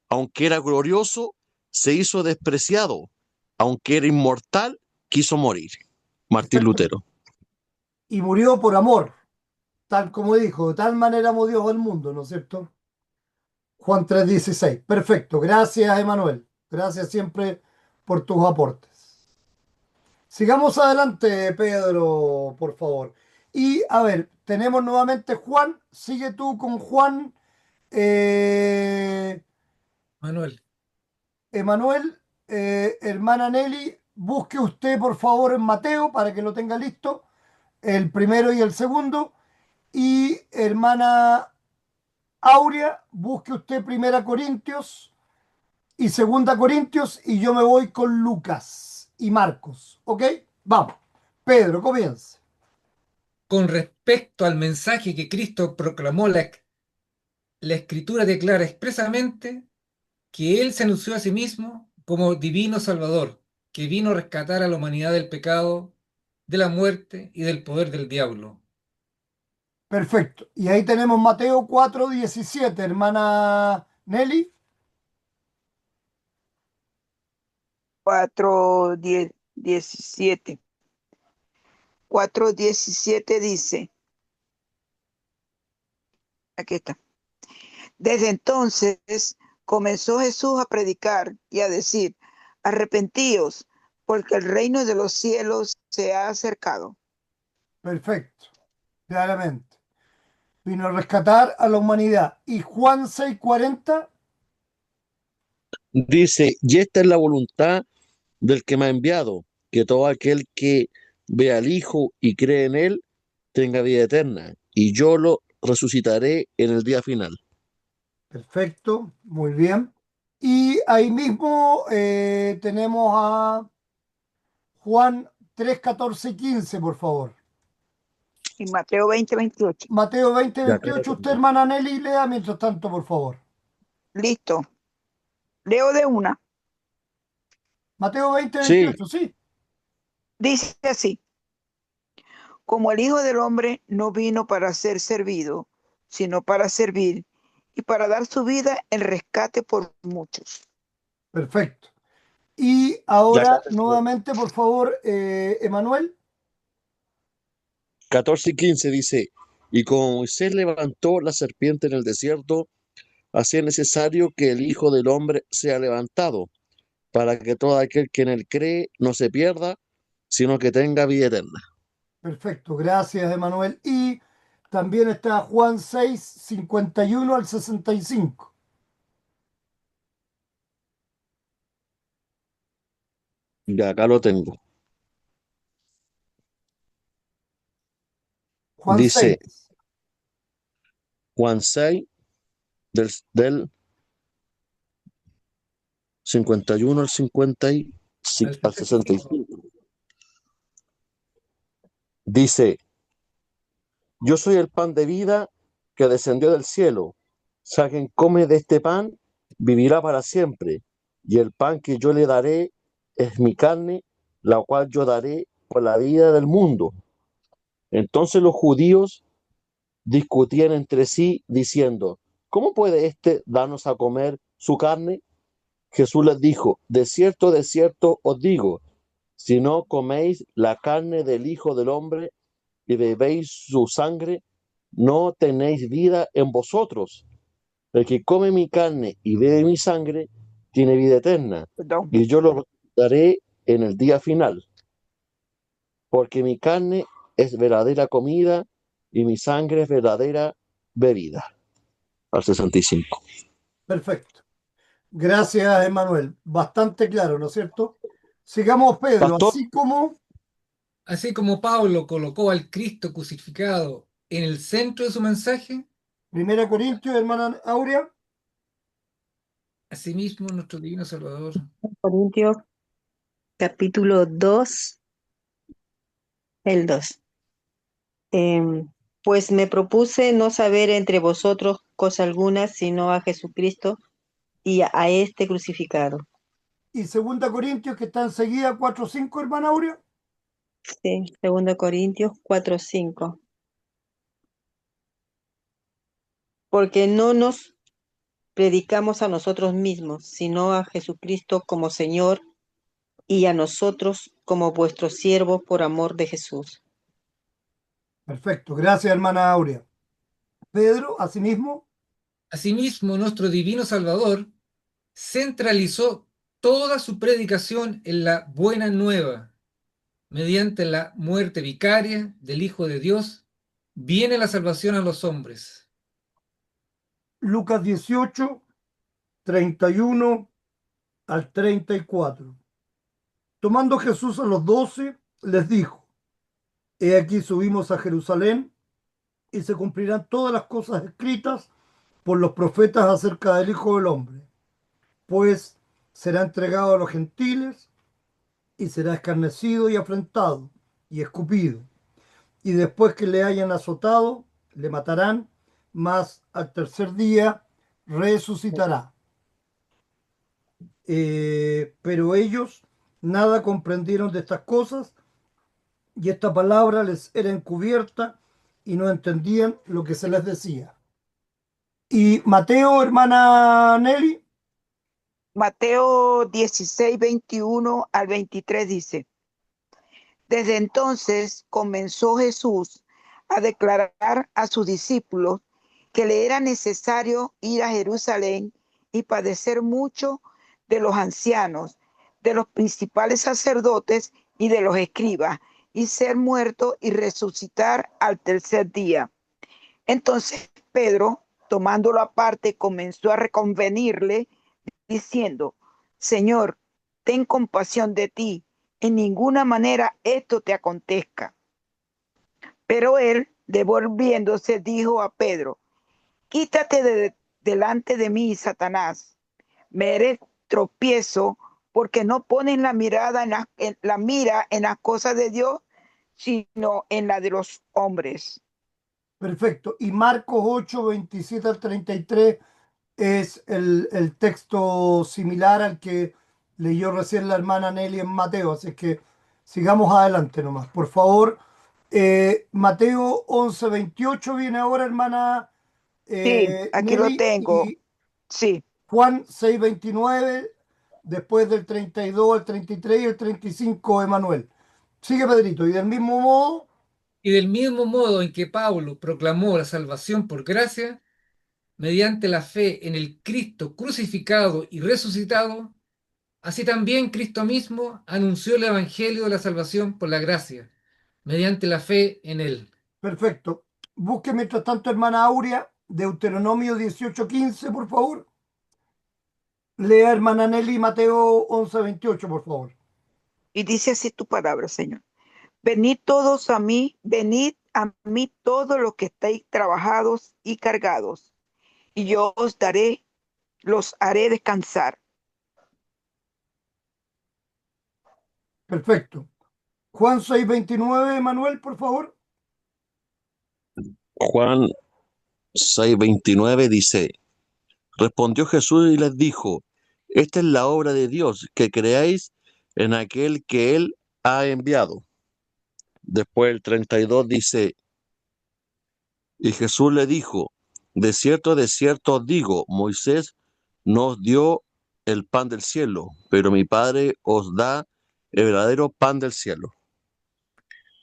Speaker 4: Aunque era glorioso, se hizo despreciado. Aunque era inmortal, quiso morir. Martín
Speaker 1: Perfecto.
Speaker 4: Lutero.
Speaker 1: Y murió por amor, tal como dijo, de tal manera amó Dios al mundo, ¿no es cierto? Juan 3:16. Perfecto. Gracias, Emanuel. Gracias siempre por tus aportes. Sigamos adelante, Pedro, por favor. Y a ver, tenemos nuevamente Juan. Sigue tú con Juan. Eh,
Speaker 2: Manuel,
Speaker 1: Emanuel, hermana Nelly, busque usted, por favor, en Mateo para que lo tenga listo. El primero y el segundo. Y hermana Aurea, busque usted Primera Corintios y Segunda Corintios y yo me voy con Lucas y Marcos. ¿Ok? Vamos. Pedro, comienza.
Speaker 2: con respecto al mensaje que Cristo proclamó, la Escritura declara expresamente que Él se anunció a sí mismo como divino Salvador, que vino a rescatar a la humanidad del pecado, de la muerte y del poder del diablo.
Speaker 1: Perfecto. Y ahí tenemos Mateo 4:17, hermana Nelly.
Speaker 3: 4:17. 4:17 dice, aquí está. Desde entonces comenzó Jesús a predicar y a decir, arrepentíos, porque el reino de los cielos se ha acercado.
Speaker 1: Perfecto. Claramente. Vino a rescatar a la humanidad. Y Juan 6:40.
Speaker 4: Dice, y esta es la voluntad del que me ha enviado, que todo aquel que ve al Hijo y cree en Él tenga vida eterna, y yo lo resucitaré en el día final.
Speaker 1: Perfecto. Muy bien. Y ahí mismo tenemos a Juan 3:14 y 15, por favor.
Speaker 3: Y Mateo 20:28.
Speaker 1: Mateo veinte
Speaker 4: Ya, acá lo
Speaker 1: veintiocho Usted,
Speaker 4: tengo.
Speaker 1: hermana Nelly, lea mientras tanto, por favor.
Speaker 3: Listo. Leo de una.
Speaker 1: Mateo veinte
Speaker 4: Sí,
Speaker 1: veintiocho sí.
Speaker 3: Dice así, como el Hijo del Hombre no vino para ser servido, sino para servir y para dar su vida en rescate por muchos.
Speaker 1: Perfecto. Y
Speaker 4: ya acá
Speaker 1: ahora,
Speaker 4: tengo.
Speaker 1: nuevamente, por favor, Emanuel.
Speaker 4: 14 y 15 dice, y como Moisés levantó la serpiente en el desierto, así es necesario que el Hijo del Hombre sea levantado, para que todo aquel que en él cree no se pierda, sino que tenga vida eterna.
Speaker 1: Perfecto, gracias, Emanuel. Y también está Juan 6, 51 al 65.
Speaker 4: Y acá lo tengo.
Speaker 1: Juan
Speaker 4: Dice
Speaker 1: 6.
Speaker 4: Juan 6, del 51 al 55,
Speaker 2: Al
Speaker 4: al
Speaker 2: 65.
Speaker 4: 65. Dice, yo soy el pan de vida que descendió del cielo. Si alguien come de este pan, vivirá para siempre. Y el pan que yo le daré es mi carne, la cual yo daré por la vida del mundo. Entonces los judíos discutían entre sí, diciendo, ¿cómo puede éste darnos a comer su carne? Jesús les dijo, de cierto os digo, si no coméis la carne del Hijo del Hombre y bebéis su sangre, no tenéis vida en vosotros. El que come mi carne y bebe mi sangre, tiene vida eterna,
Speaker 3: Perdón.
Speaker 4: y yo lo daré en el día final, porque mi carne es verdadera comida y mi sangre es verdadera bebida. Al 65.
Speaker 1: Perfecto. Gracias, Emanuel. Bastante claro, ¿no es cierto? Sigamos, Pedro.
Speaker 4: Pastor,
Speaker 2: Así como Pablo colocó al Cristo crucificado en el centro de su mensaje,
Speaker 1: Primera Corintios, hermana Aurea.
Speaker 2: asimismo nuestro divino Salvador.
Speaker 5: Corintios capítulo 2, el 2. Pues me propuse no saber entre vosotros cosa alguna, sino a Jesucristo y a este crucificado.
Speaker 1: Y Segunda Corintios, que está enseguida, 4:5, hermana Aurea.
Speaker 5: Sí, 2 Corintios 4:5. Porque no nos predicamos a nosotros mismos, sino a Jesucristo como Señor y a nosotros como vuestros siervos por amor de Jesús.
Speaker 1: Perfecto. Gracias, hermana Aurea. Pedro, asimismo.
Speaker 2: Asimismo, nuestro divino Salvador centralizó toda su predicación en la buena nueva. Mediante la muerte vicaria del Hijo de Dios, viene la salvación a los hombres.
Speaker 1: Lucas 18, 31 al 34. Tomando Jesús a los 12, les dijo, he aquí subimos a Jerusalén y se cumplirán todas las cosas escritas por los profetas acerca del Hijo del Hombre, pues será entregado a los gentiles y será escarnecido y afrentado y escupido. Y después que le hayan azotado, le matarán, mas al tercer día resucitará. Pero ellos nada comprendieron de estas cosas y esta palabra les era encubierta y no entendían lo que se les decía. Y Mateo, hermana Nelly.
Speaker 3: Mateo 16, 21 al 23 dice, desde entonces comenzó Jesús a declarar a sus discípulos que le era necesario ir a Jerusalén y padecer mucho de los ancianos, de los principales sacerdotes y de los escribas, y ser muerto y resucitar al tercer día. Entonces Pedro, tomándolo aparte, comenzó a reconvenirle, diciendo, Señor, ten compasión de ti, en ninguna manera esto te acontezca. Pero él, devolviéndose, dijo a Pedro, quítate delante de mí, Satanás, me eres tropiezo, porque no pones la mirada la mira en las cosas de Dios, sino en la de los hombres.
Speaker 1: Perfecto. Y Marcos 8, 27 al 33 es el texto similar al que leyó recién la hermana Nelly en Mateo. Así que sigamos adelante nomás. Por favor, Mateo 11, 28 viene ahora, hermana
Speaker 3: Sí, aquí lo
Speaker 1: Nelly.
Speaker 3: tengo.
Speaker 1: Y
Speaker 3: Sí,
Speaker 1: Juan 6, 29, después del 32 al 33 y el 35, Emanuel. Sigue, Pedrito. Y del mismo modo,
Speaker 2: Y del mismo modo en que Pablo proclamó la salvación por gracia, mediante la fe en el Cristo crucificado y resucitado, Así también Cristo mismo anunció el Evangelio de la salvación por la gracia, mediante la fe en Él.
Speaker 1: Perfecto. Busque mientras tanto, hermana Aurea, Deuteronomio 18:15, por favor. Lea, hermana Nelly, Mateo 11:28, por favor.
Speaker 3: Y dice así tu palabra, Señor. Venid a mí todos los que estáis trabajados y cargados, y yo los haré descansar.
Speaker 1: Perfecto. Juan 6:29, Manuel, por favor.
Speaker 4: Juan 6:29 dice, respondió Jesús y les dijo, esta es la obra de Dios, que creáis en aquel que Él ha enviado. Después el 32 dice, y Jesús le dijo, de cierto os digo, Moisés no os dio el pan del cielo, pero mi Padre os da el verdadero pan del cielo.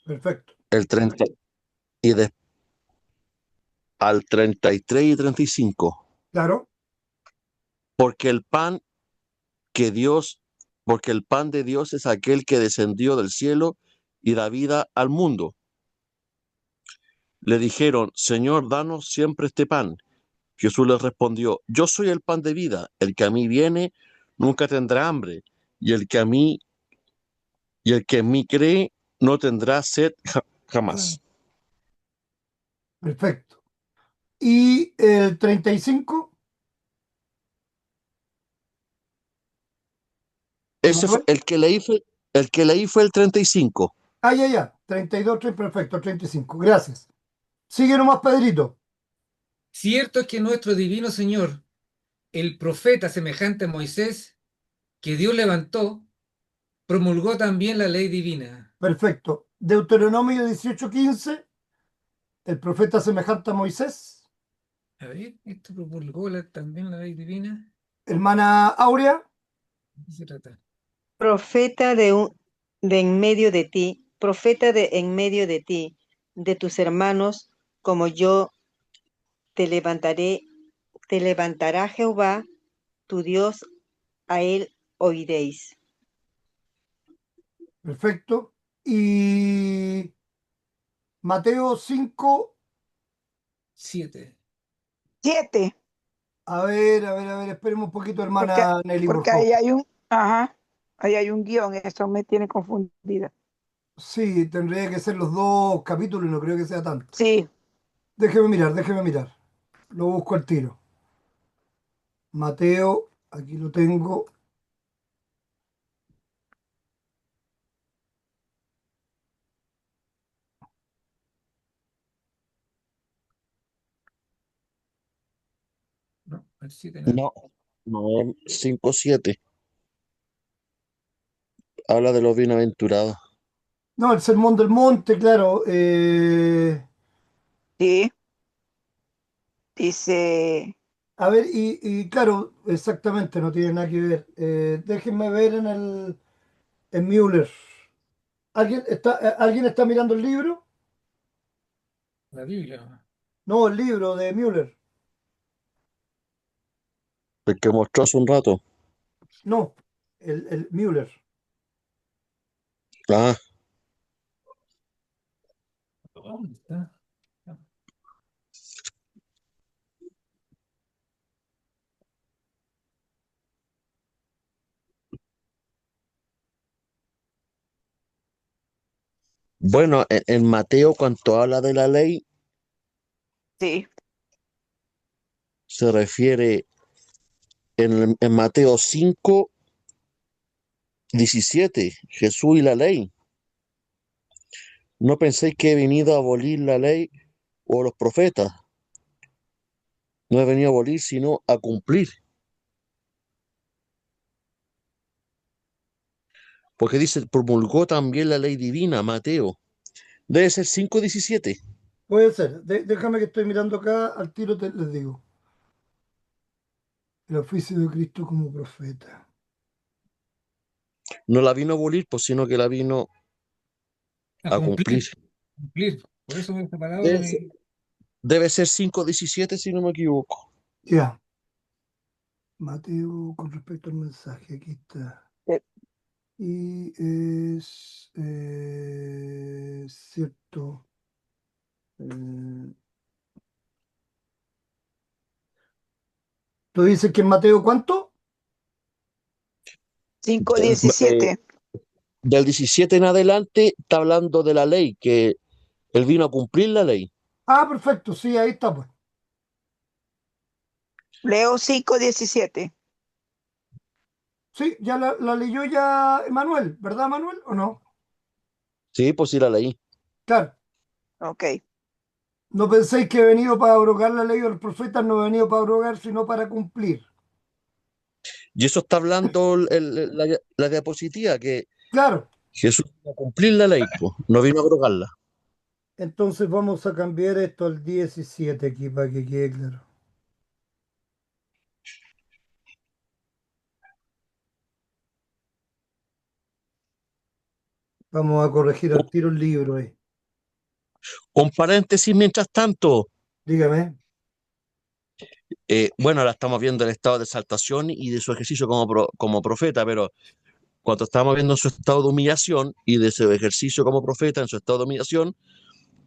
Speaker 1: Perfecto.
Speaker 4: El 30 y al 33 y 35,
Speaker 1: Claro.
Speaker 4: porque el pan que Dios, porque el pan de Dios es aquel que descendió del cielo y da vida al mundo. Le dijeron, Señor, danos siempre este pan. Jesús les respondió, yo soy el pan de vida, el que a mí viene nunca tendrá hambre, y el que en mí cree no tendrá sed jamás.
Speaker 1: Perfecto. Y el 35,
Speaker 4: Ese fue
Speaker 1: Emanuel.
Speaker 4: el que leí fue el 35.
Speaker 1: Ah, ya, ya. 32, perfecto, 35. Gracias. Sigue nomás, Pedrito.
Speaker 2: Cierto es que nuestro divino Señor, el profeta semejante a Moisés, que Dios levantó, promulgó también la ley divina.
Speaker 1: Perfecto. Deuteronomio 18:15, el profeta semejante a Moisés.
Speaker 2: A ver, ¿esto promulgó también la ley divina?
Speaker 1: Hermana Aurea.
Speaker 2: ¿De qué se trata?
Speaker 5: Profeta de en medio de ti, profeta de en medio de ti, de tus hermanos, como yo te levantaré, te levantará Jehová, tu Dios, a él oiréis.
Speaker 1: Perfecto. Y Mateo 5.
Speaker 2: 7.
Speaker 3: 7,
Speaker 1: A ver, esperemos un poquito,
Speaker 3: porque,
Speaker 1: hermana Nelly, por
Speaker 3: porque
Speaker 1: favor.
Speaker 3: ahí hay un guión, eso me tiene confundida.
Speaker 1: Sí, tendría que ser los dos capítulos y no creo que sea tanto.
Speaker 3: Sí,
Speaker 1: Déjeme mirar, déjeme mirar. Lo busco al tiro. Mateo, aquí lo tengo.
Speaker 2: No, el 7 no.
Speaker 4: No, no, 5:7. Habla de los bienaventurados.
Speaker 1: No, el Sermón del Monte, claro.
Speaker 3: sí, dice,
Speaker 1: A ver, y claro, exactamente, no tiene nada que ver. Déjenme ver en Müller. ¿Alguien está mirando el libro?
Speaker 2: La Biblia.
Speaker 1: No, el libro de Müller.
Speaker 4: El que mostró hace un rato.
Speaker 1: No, el Müller.
Speaker 4: Ah,
Speaker 2: ¿Dónde está?
Speaker 4: bueno, en Mateo, cuando habla de la ley,
Speaker 3: sí,
Speaker 4: se refiere en Mateo 5:17, Jesús y la ley. No penséis que he venido a abolir la ley o los profetas. No he venido a abolir, sino a cumplir. Porque dice, promulgó también la ley divina, Mateo. Debe ser 5:17.
Speaker 1: Puede ser. Déjame que estoy mirando acá, al tiro les digo. El oficio de Cristo como profeta.
Speaker 4: No la vino a abolir, pues, sino que la vino
Speaker 2: A
Speaker 4: a cumplir.
Speaker 2: cumplir. Cumplir. Por eso esta palabra
Speaker 4: Debe ser,
Speaker 2: de
Speaker 4: debe ser 5:17 si no me equivoco.
Speaker 1: Ya. Mateo, con respecto al mensaje, aquí está. y es cierto. eh, ¿Tú dices que en Mateo cuánto?
Speaker 3: 5:17.
Speaker 4: Del 17 en adelante está hablando de la ley, que él vino a cumplir la ley.
Speaker 1: Ah, perfecto, sí, ahí está, pues.
Speaker 3: Leo 5:17.
Speaker 1: Sí, ya la leyó ya Manuel, ¿verdad, Manuel? ¿O no?
Speaker 4: Sí, pues sí, la ley.
Speaker 1: Claro,
Speaker 3: Ok.
Speaker 1: no penséis que he venido para abrogar la ley de los profetas, no he venido para abrogar, sino para cumplir.
Speaker 4: Y eso está hablando la diapositiva, que
Speaker 1: Claro,
Speaker 4: Jesús vino a cumplir la ley, pues, no vino a abrogarla.
Speaker 1: entonces vamos a cambiar esto al 17 aquí para que quede claro. Vamos a corregir al tiro el libro ahí.
Speaker 4: Un paréntesis mientras tanto,
Speaker 1: Dígame.
Speaker 4: bueno, ahora estamos viendo el estado de exaltación y de su ejercicio como profeta, pero cuando estábamos viendo su estado de humillación y de su ejercicio como profeta en su estado de humillación,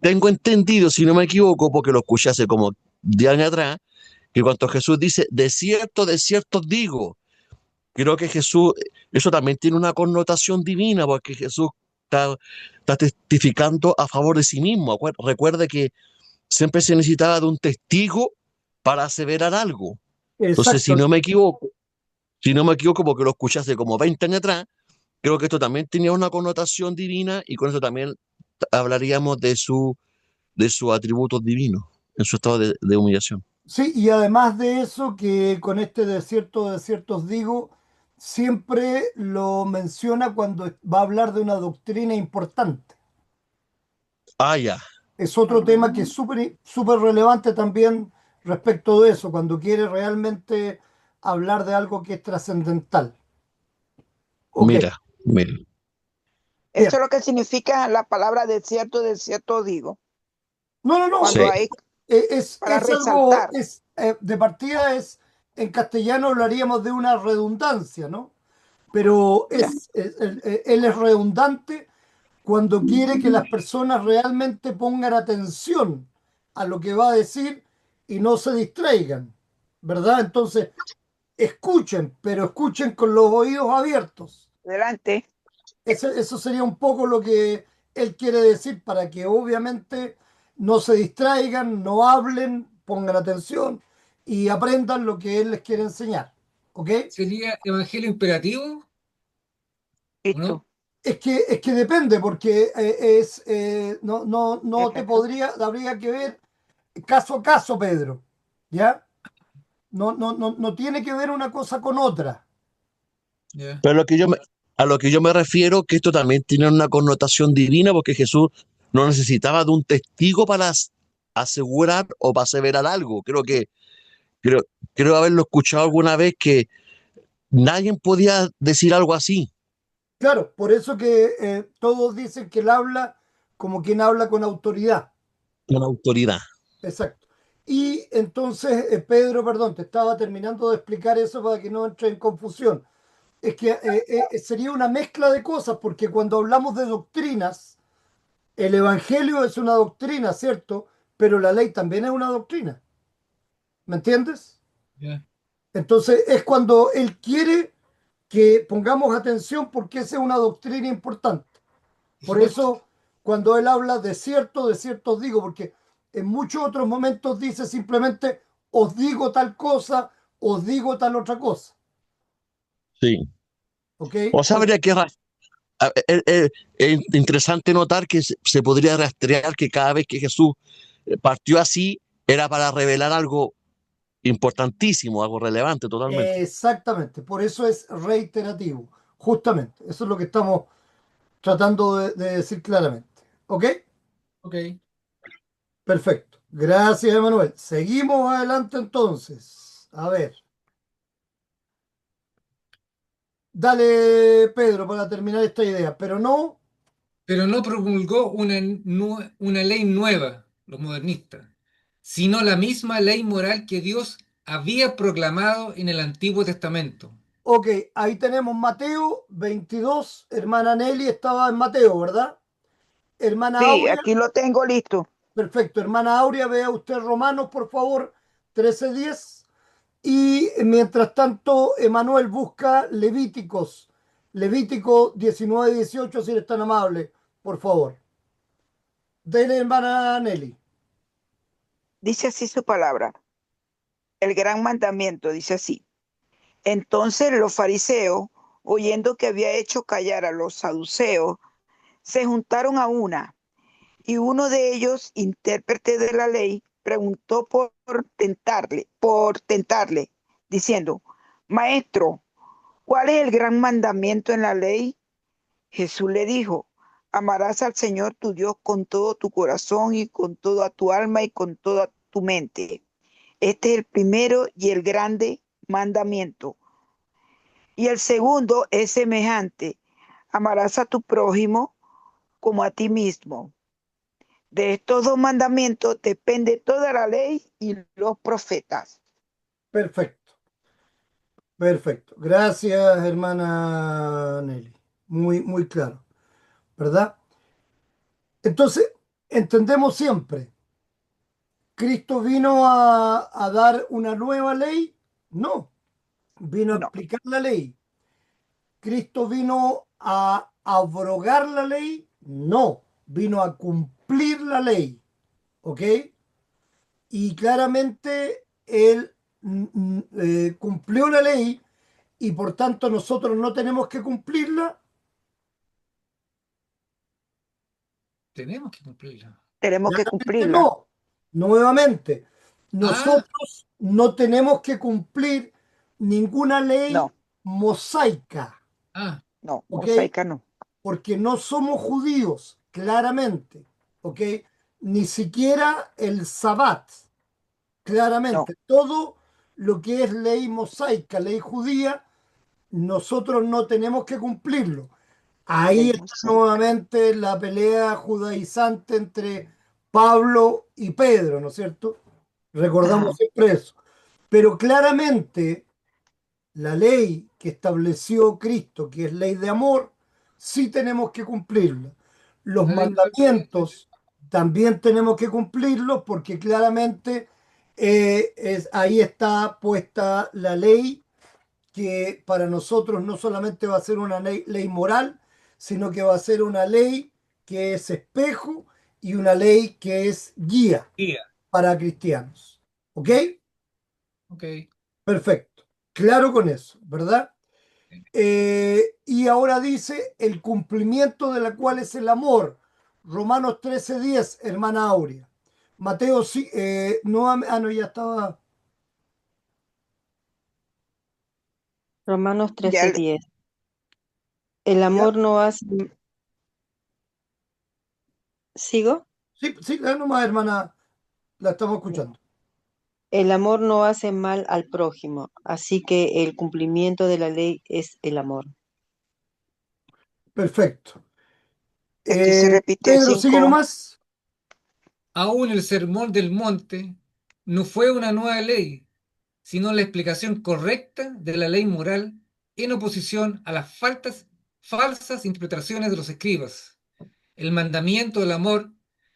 Speaker 4: tengo entendido, si no me equivoco, porque lo escuché hace como 10 años atrás, que cuando Jesús dice, de cierto os digo, creo que Jesús, eso también tiene una connotación divina, porque Jesús está testificando a favor de sí mismo. Recuerde que siempre se necesitaba de un testigo para aseverar algo. Entonces,
Speaker 1: Exacto.
Speaker 4: si no me equivoco, porque lo escuché hace como 20 años atrás, creo que esto también tenía una connotación divina y con eso también hablaríamos de sus atributos divinos en su estado de humillación.
Speaker 1: Sí, y además de eso, que con este desierto de desiertos digo, siempre lo menciona cuando va a hablar de una doctrina importante.
Speaker 4: Ah, ya,
Speaker 1: Es otro tema que es súper relevante también respecto de eso, cuando quiere realmente hablar de algo que es trascendental. Ok,
Speaker 4: mira.
Speaker 1: bien.
Speaker 3: Eso es lo que significa la palabra desierto digo.
Speaker 1: No, no, no.
Speaker 3: Cuando
Speaker 4: Sí,
Speaker 3: hay para
Speaker 1: Es algo,
Speaker 3: resaltar.
Speaker 1: de partida es, en castellano hablaríamos de una redundancia, ¿no? Pero
Speaker 3: Ya.
Speaker 1: él es redundante cuando quiere que las personas realmente pongan atención a lo que va a decir y no se distraigan, ¿verdad? Entonces, escuchen, pero escuchen con los oídos abiertos.
Speaker 3: Adelante.
Speaker 1: Eso sería un poco lo que él quiere decir para que obviamente no se distraigan, no hablen, pongan atención y aprendan lo que él les quiere enseñar. ¿Ok?
Speaker 2: ¿Sería evangelio imperativo o no?
Speaker 3: Listo.
Speaker 1: Es que depende, porque no te habría que ver caso a caso, Pedro. ¿Ya? No tiene que ver una cosa con otra.
Speaker 2: Ya.
Speaker 4: pero a lo que yo me refiero, que esto también tiene una connotación divina, porque Jesús no necesitaba de un testigo para asegurar o para aseverar algo. Creo, creo haberlo escuchado alguna vez que nadie podía decir algo así
Speaker 1: Claro, por eso que todos dicen que él habla como quien habla con autoridad.
Speaker 4: con autoridad.
Speaker 1: Exacto. Y entonces, Pedro, perdón, te estaba terminando de explicar eso para que no entre en confusión. Es que sería una mezcla de cosas, porque cuando hablamos de doctrinas, el Evangelio es una doctrina, ¿cierto? Pero la ley también es una doctrina. ¿Me entiendes?
Speaker 2: Ya.
Speaker 1: Entonces es cuando él quiere que pongamos atención porque esa es una doctrina importante.
Speaker 2: Por
Speaker 1: Por
Speaker 2: supuesto.
Speaker 1: eso cuando él habla de cierto os digo, porque en muchos otros momentos dice simplemente os digo tal cosa, os digo tal otra cosa.
Speaker 4: Sí.
Speaker 1: ¿Ok?
Speaker 4: O sea, habría que es interesante notar que se podría rastrear que cada vez que Jesús partió así era para revelar algo importantísimo, algo relevante totalmente.
Speaker 1: Exactamente. Por eso es reiterativo. Justamente. Eso es lo que estamos tratando de decir claramente. ¿Ok?
Speaker 2: Ok.
Speaker 1: Perfecto. Gracias, Emanuel. Seguimos adelante entonces. A ver. Dale, Pedro, para terminar esta idea. Pero no,
Speaker 2: Pero no promulgó una ley nueva, los modernistas, sino la misma ley moral que Dios había proclamado en el Antiguo Testamento.
Speaker 1: Ok, ahí tenemos Mateo 22. Hermana Nelly estaba en Mateo, ¿verdad? Hermana
Speaker 3: Sí,
Speaker 1: Aurea,
Speaker 3: aquí lo tengo listo.
Speaker 1: perfecto. Hermana Aurea, vea usted Romanos, por favor, 13:10. Y mientras tanto, Emanuel busca Levíticos. Levítico 19:18, si eres tan amable, por favor. Dele, hermana Nelly.
Speaker 3: Dice así su palabra. El gran mandamiento dice así. Entonces los fariseos, oyendo que había hecho callar a los saduceos, se juntaron a una, y uno de ellos, intérprete de la ley, preguntó por tentarle, diciendo, Maestro, ¿cuál es el gran mandamiento en la ley? Jesús le dijo, amarás al Señor tu Dios con todo tu corazón y con toda tu alma y con toda tu mente. Este es el primero y el grande mandamiento. Y el segundo es semejante, amarás a tu prójimo como a ti mismo. De estos dos mandamientos depende toda la ley y los profetas.
Speaker 1: Perfecto, perfecto. Gracias, hermana Nelly. Muy, muy claro, ¿verdad? Entonces, entendemos siempre, ¿Cristo vino a dar una nueva ley? No, vino a
Speaker 3: No,
Speaker 1: explicar la ley. ¿Cristo vino a abrogar la ley? No, vino a cumplir la ley, ¿ok? Y claramente Él cumplió la ley y por tanto nosotros no tenemos que cumplirla.
Speaker 2: Tenemos que cumplirlo.
Speaker 3: tenemos que
Speaker 1: Claramente
Speaker 3: cumplirla.
Speaker 1: no. Nuevamente,
Speaker 2: Ah,
Speaker 1: nosotros no tenemos que cumplir ninguna
Speaker 3: No,
Speaker 1: ley mosaica,
Speaker 2: ah,
Speaker 3: no,
Speaker 1: ¿ok?
Speaker 3: mosaica no.
Speaker 1: Porque no somos judíos, claramente, ¿ok? Ni siquiera el Sabbat,
Speaker 3: No,
Speaker 1: claramente. Todo lo que es ley mosaica, ley judía, nosotros no tenemos que cumplirlo. Ahí
Speaker 3: ley
Speaker 1: está
Speaker 3: mosaica.
Speaker 1: nuevamente la pelea judaizante entre Pablo y Pedro, ¿no es cierto? Recordamos
Speaker 3: Ajá,
Speaker 1: siempre eso. Pero claramente la ley que estableció Cristo, que es ley de amor, sí tenemos que cumplirla. Los
Speaker 2: la ley moral de-
Speaker 1: mandamientos también tenemos que cumplirlos porque claramente ahí está puesta la ley que para nosotros no solamente va a ser una ley moral, sino que va a ser una ley que es espejo y una ley que es guía
Speaker 2: guía.
Speaker 1: para cristianos. ¿Ok?
Speaker 2: Ok.
Speaker 1: Perfecto. Claro con eso, ¿verdad? Y ahora dice el cumplimiento de la cual es el amor. Romanos 13:10, hermana Aurea. Mateo, sí, no, no, ya estaba.
Speaker 5: Romanos
Speaker 3: ya,
Speaker 5: 13:10. El
Speaker 1: ¿Ya?
Speaker 5: amor no hace... ¿Sigo?
Speaker 1: Sí, sí, nomás, hermana, la estamos escuchando.
Speaker 5: El amor no hace mal al prójimo, así que el cumplimiento de la ley es el amor.
Speaker 1: Perfecto.
Speaker 3: aquí se repite el
Speaker 1: Pedro, sigue
Speaker 3: 5.
Speaker 1: nomás.
Speaker 2: Aún el sermón del monte no fue una nueva ley, sino la explicación correcta de la ley moral en oposición a las falsas interpretaciones de los escribas. El mandamiento del amor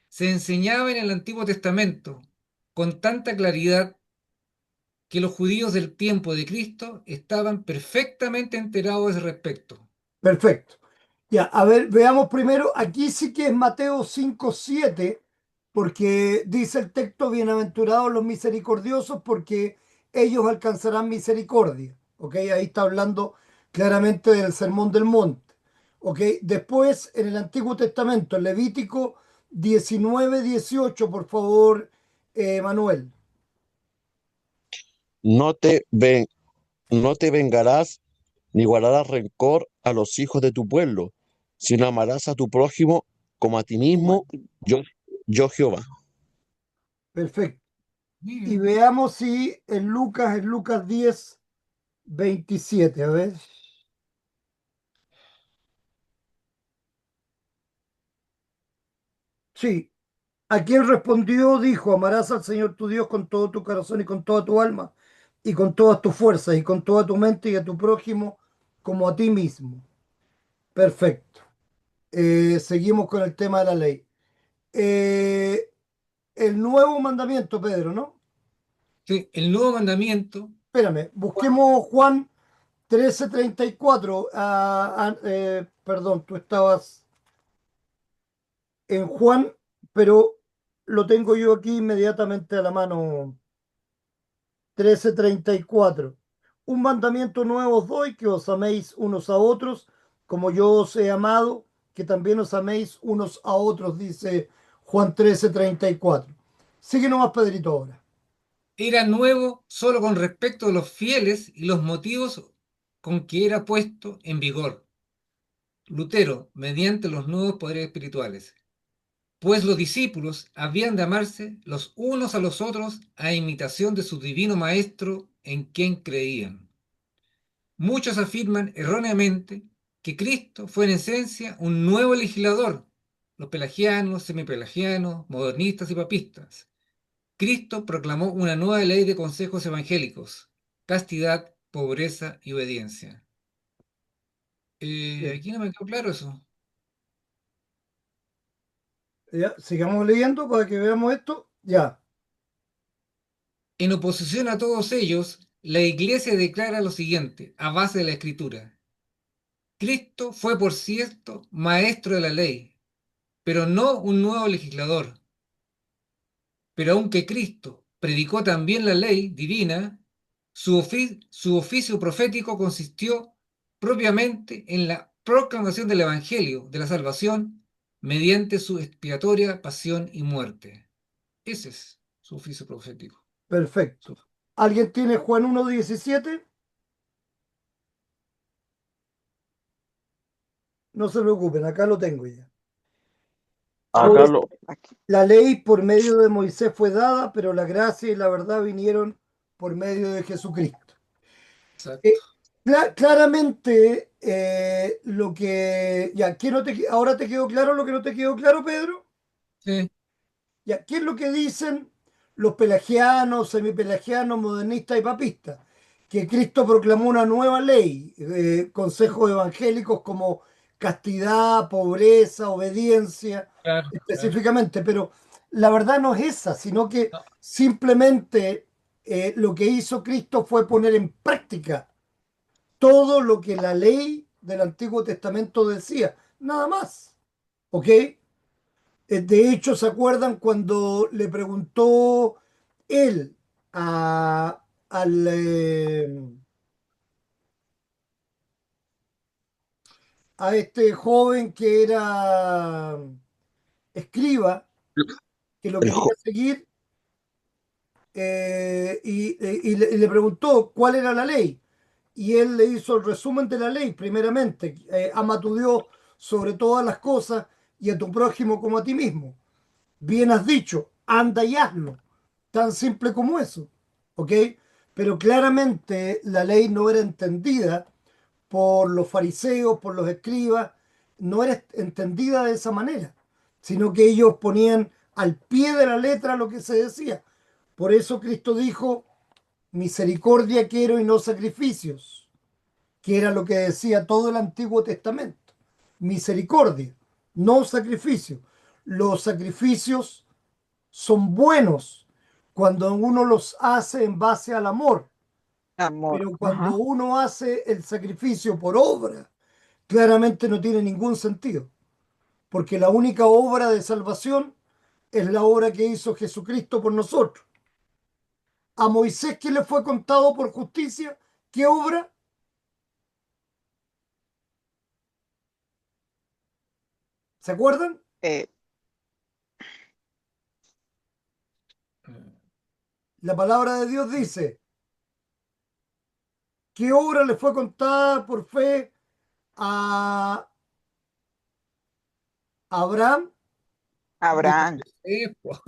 Speaker 2: se enseñaba en el Antiguo Testamento con tanta claridad que los judíos del tiempo de Cristo estaban perfectamente enterados al respecto.
Speaker 1: Perfecto. Ya, a ver, veamos primero. Aquí sí que es Mateo 5:7, porque dice el texto, bienaventurados los misericordiosos, porque ellos alcanzarán misericordia. ¿Ok? Ahí está hablando claramente del Sermón del Monte. ¿Ok? Después, en el Antiguo Testamento, Levítico 19:18, por favor, Manuel.
Speaker 4: No te, ven- no te vengarás ni guardarás rencor a los hijos de tu pueblo, sino amarás a tu prójimo como a ti
Speaker 3: Como a
Speaker 4: mismo,
Speaker 3: ti.
Speaker 4: yo, yo Jehová.
Speaker 1: Perfecto.
Speaker 2: Muy
Speaker 1: Y
Speaker 2: bien.
Speaker 1: veamos si en Lucas 10:27. A ver. Sí, a quien respondió, dijo, amarás al Señor tu Dios con todo tu corazón y con toda tu alma y con todas tus fuerzas y con toda tu mente y a tu prójimo como a ti mismo. Perfecto. Seguimos con el tema de la ley. Eh, el nuevo mandamiento, Pedro, ¿no?
Speaker 2: Sí, el nuevo mandamiento,
Speaker 1: Espérame, busquemos Juan 13:34. Perdón, tú estabas en Juan, pero lo tengo yo aquí inmediatamente a la mano. 13:34. Un mandamiento nuevo os doy, que os améis unos a otros, como yo os he amado, que también os améis unos a otros, dice Juan 13:34. Sigue nomás, Pedrito, ahora.
Speaker 2: era nuevo solo con respecto a los fieles y los motivos con que era puesto en vigor. Lutero, mediante los nuevos poderes espirituales. Pues los discípulos habían de amarse los unos a los otros a imitación de su divino Maestro en quien creían. Muchos afirman erróneamente que Cristo fue en esencia un nuevo legislador, los pelagianos, semipelagianos, modernistas y papistas. Cristo proclamó una nueva ley de consejos evangélicos: castidad, pobreza y obediencia.
Speaker 1: Bien.
Speaker 2: Aquí no me quedó claro eso.
Speaker 1: Ya, sigamos leyendo para que veamos esto. Ya,
Speaker 2: En oposición a todos ellos, la Iglesia declara lo siguiente, a base de la Escritura. Cristo fue, por cierto, maestro de la ley, pero no un nuevo legislador. Pero aunque Cristo predicó también la ley divina, su oficio profético consistió propiamente en la proclamación del Evangelio de la salvación mediante su expiatoria pasión y muerte. Ese es su oficio profético.
Speaker 1: perfecto. ¿Alguien tiene Juan 1:17? No se preocupen, acá lo tengo ya.
Speaker 4: Acá
Speaker 1: Pues
Speaker 4: lo,
Speaker 3: Aquí.
Speaker 1: la ley por medio de Moisés fue dada, pero la gracia y la verdad vinieron por medio de Jesucristo.
Speaker 2: Exacto.
Speaker 1: Claramente, lo que. Ya, ahora te quedó claro lo que no te quedó claro, Pedro?
Speaker 2: Sí,
Speaker 1: Ya, ¿qué es lo que dicen los pelagianos, semipelagianos, modernistas y papistas? Que Cristo proclamó una nueva ley, consejos evangélicos como castidad, pobreza, obediencia,
Speaker 2: claro, claro.
Speaker 1: específicamente, pero la verdad no es esa, sino que
Speaker 2: No,
Speaker 1: simplemente lo que hizo Cristo fue poner en práctica todo lo que la ley del Antiguo Testamento decía, nada más, ¿ok? De hecho, ¿se acuerdan cuando le preguntó él a, al, a este joven que era escriba, que lo
Speaker 4: el
Speaker 1: quería
Speaker 4: jo-
Speaker 1: seguir, y le preguntó cuál era la ley? Y él le hizo el resumen de la ley, primeramente, ama a tu Dios sobre todas las cosas y a tu prójimo como a ti mismo. Bien has dicho, anda y hazlo. Tan simple como eso. ¿Ok? Pero claramente la ley no era entendida por los fariseos, por los escribas, no era entendida de esa manera, sino que ellos ponían al pie de la letra lo que se decía. Por eso Cristo dijo, misericordia quiero y no sacrificios, que era lo que decía todo el Antiguo Testamento. Misericordia, no sacrificio. Los sacrificios son buenos cuando uno los hace en base al amor,
Speaker 3: Amor.
Speaker 1: pero cuando
Speaker 3: Ajá.
Speaker 1: uno hace el sacrificio por obra, claramente no tiene ningún sentido, porque la única obra de salvación es la obra que hizo Jesucristo por nosotros. A Moisés, que le fue contado por justicia, ¿qué obra? ¿Se acuerdan?
Speaker 3: Eh,
Speaker 1: La palabra de Dios dice, ¿qué obra le fue contada por fe a Abraham?
Speaker 2: dijo
Speaker 3: Abraham.
Speaker 2: Moisés, po.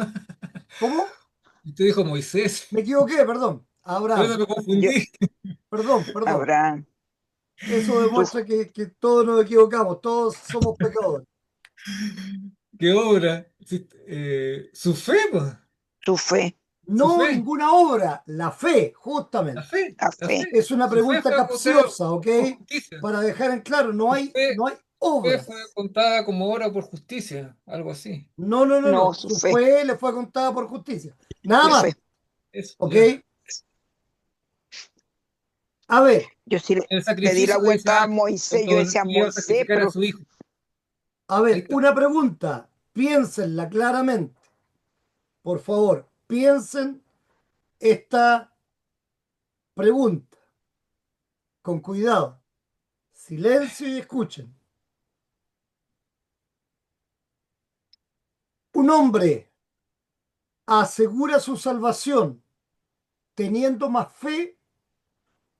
Speaker 1: ¿Cómo?
Speaker 2: Usted dijo Moisés.
Speaker 1: Me equivoqué, perdón. A
Speaker 2: Por eso
Speaker 1: Abraham.
Speaker 2: me
Speaker 3: Yo,
Speaker 2: confundí.
Speaker 1: Perdón, perdón.
Speaker 3: Abraham.
Speaker 1: Eso
Speaker 3: Tu,
Speaker 1: demuestra que todos nos equivocamos, todos somos pecadores.
Speaker 2: ¿Qué obra? Sí, su fe, pues.
Speaker 3: tu fe.
Speaker 2: Su
Speaker 1: No
Speaker 2: fe,
Speaker 1: ninguna obra, la fe,
Speaker 2: la
Speaker 1: justamente.
Speaker 2: fe,
Speaker 3: La
Speaker 2: la
Speaker 3: fe.
Speaker 2: fe.
Speaker 1: Es una
Speaker 2: Su fe
Speaker 1: pregunta
Speaker 2: fue contada
Speaker 1: capciosa, ¿ok?
Speaker 2: por justicia.
Speaker 1: Para dejar en claro,
Speaker 2: Su fe,
Speaker 1: no hay
Speaker 2: su fe fue
Speaker 1: obras.
Speaker 2: contada como obra por justicia, algo así.
Speaker 1: No, no, no,
Speaker 3: No,
Speaker 1: no.
Speaker 3: su
Speaker 1: Su
Speaker 3: fe,
Speaker 1: fe le fue contada por justicia. Nada
Speaker 3: su
Speaker 1: más,
Speaker 3: fe.
Speaker 2: Eso,
Speaker 1: ¿ok?
Speaker 2: ya.
Speaker 1: A ver,
Speaker 3: Yo sí
Speaker 2: El
Speaker 3: le di la
Speaker 2: sacrificio de
Speaker 3: vuelta a
Speaker 2: Isaac,
Speaker 3: Moisés. Yo
Speaker 2: cuando
Speaker 3: decía
Speaker 2: iba a
Speaker 3: Moisés,
Speaker 2: sacrificar a
Speaker 3: pero
Speaker 2: su hijo. Ahí está.
Speaker 1: una pregunta. Piénsenla claramente. Por favor, piensen esta pregunta con cuidado. Silencio y escuchen. ¿Un hombre asegura su salvación teniendo más fe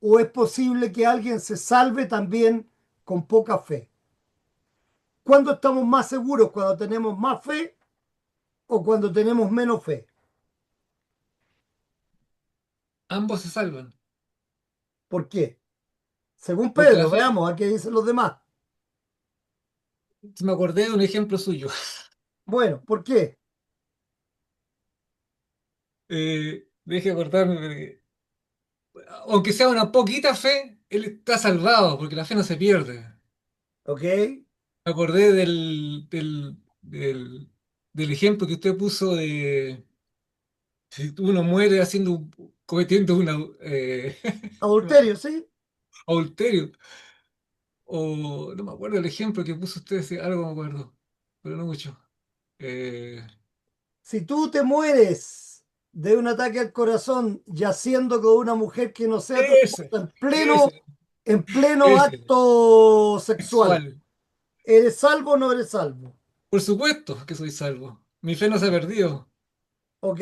Speaker 1: o es posible que alguien se salve también con poca fe? ¿Cuándo estamos más seguros? ¿Cuando tenemos más fe o cuando tenemos menos fe?
Speaker 2: Ambos se salvan,
Speaker 1: ¿Por qué? Según
Speaker 2: porque la
Speaker 1: Pedro,
Speaker 2: fe,
Speaker 1: veamos a qué dicen los demás.
Speaker 2: me acordé de un ejemplo suyo.
Speaker 1: Bueno, ¿por qué?
Speaker 2: Deje acordarme, aunque sea una poquita fe, él está salvado, porque la fe no se pierde.
Speaker 1: ¿Ok?
Speaker 2: Me acordé del ejemplo que usted puso de si uno muere cometiendo
Speaker 1: Adulterio, ¿sí?
Speaker 2: adulterio. O no me acuerdo el ejemplo que puso usted, sí, algo me acuerdo, pero no mucho. Eh,
Speaker 1: Si tú te mueres de un ataque al corazón yaciendo con una mujer que no sea tu
Speaker 2: ese,
Speaker 1: esposa
Speaker 2: ese,
Speaker 1: en pleno
Speaker 2: ese,
Speaker 1: acto sexual,
Speaker 2: sexual.
Speaker 1: ¿eres salvo o no eres salvo?
Speaker 2: Por supuesto que soy salvo. Mi fe no se ha perdido.
Speaker 1: Ok,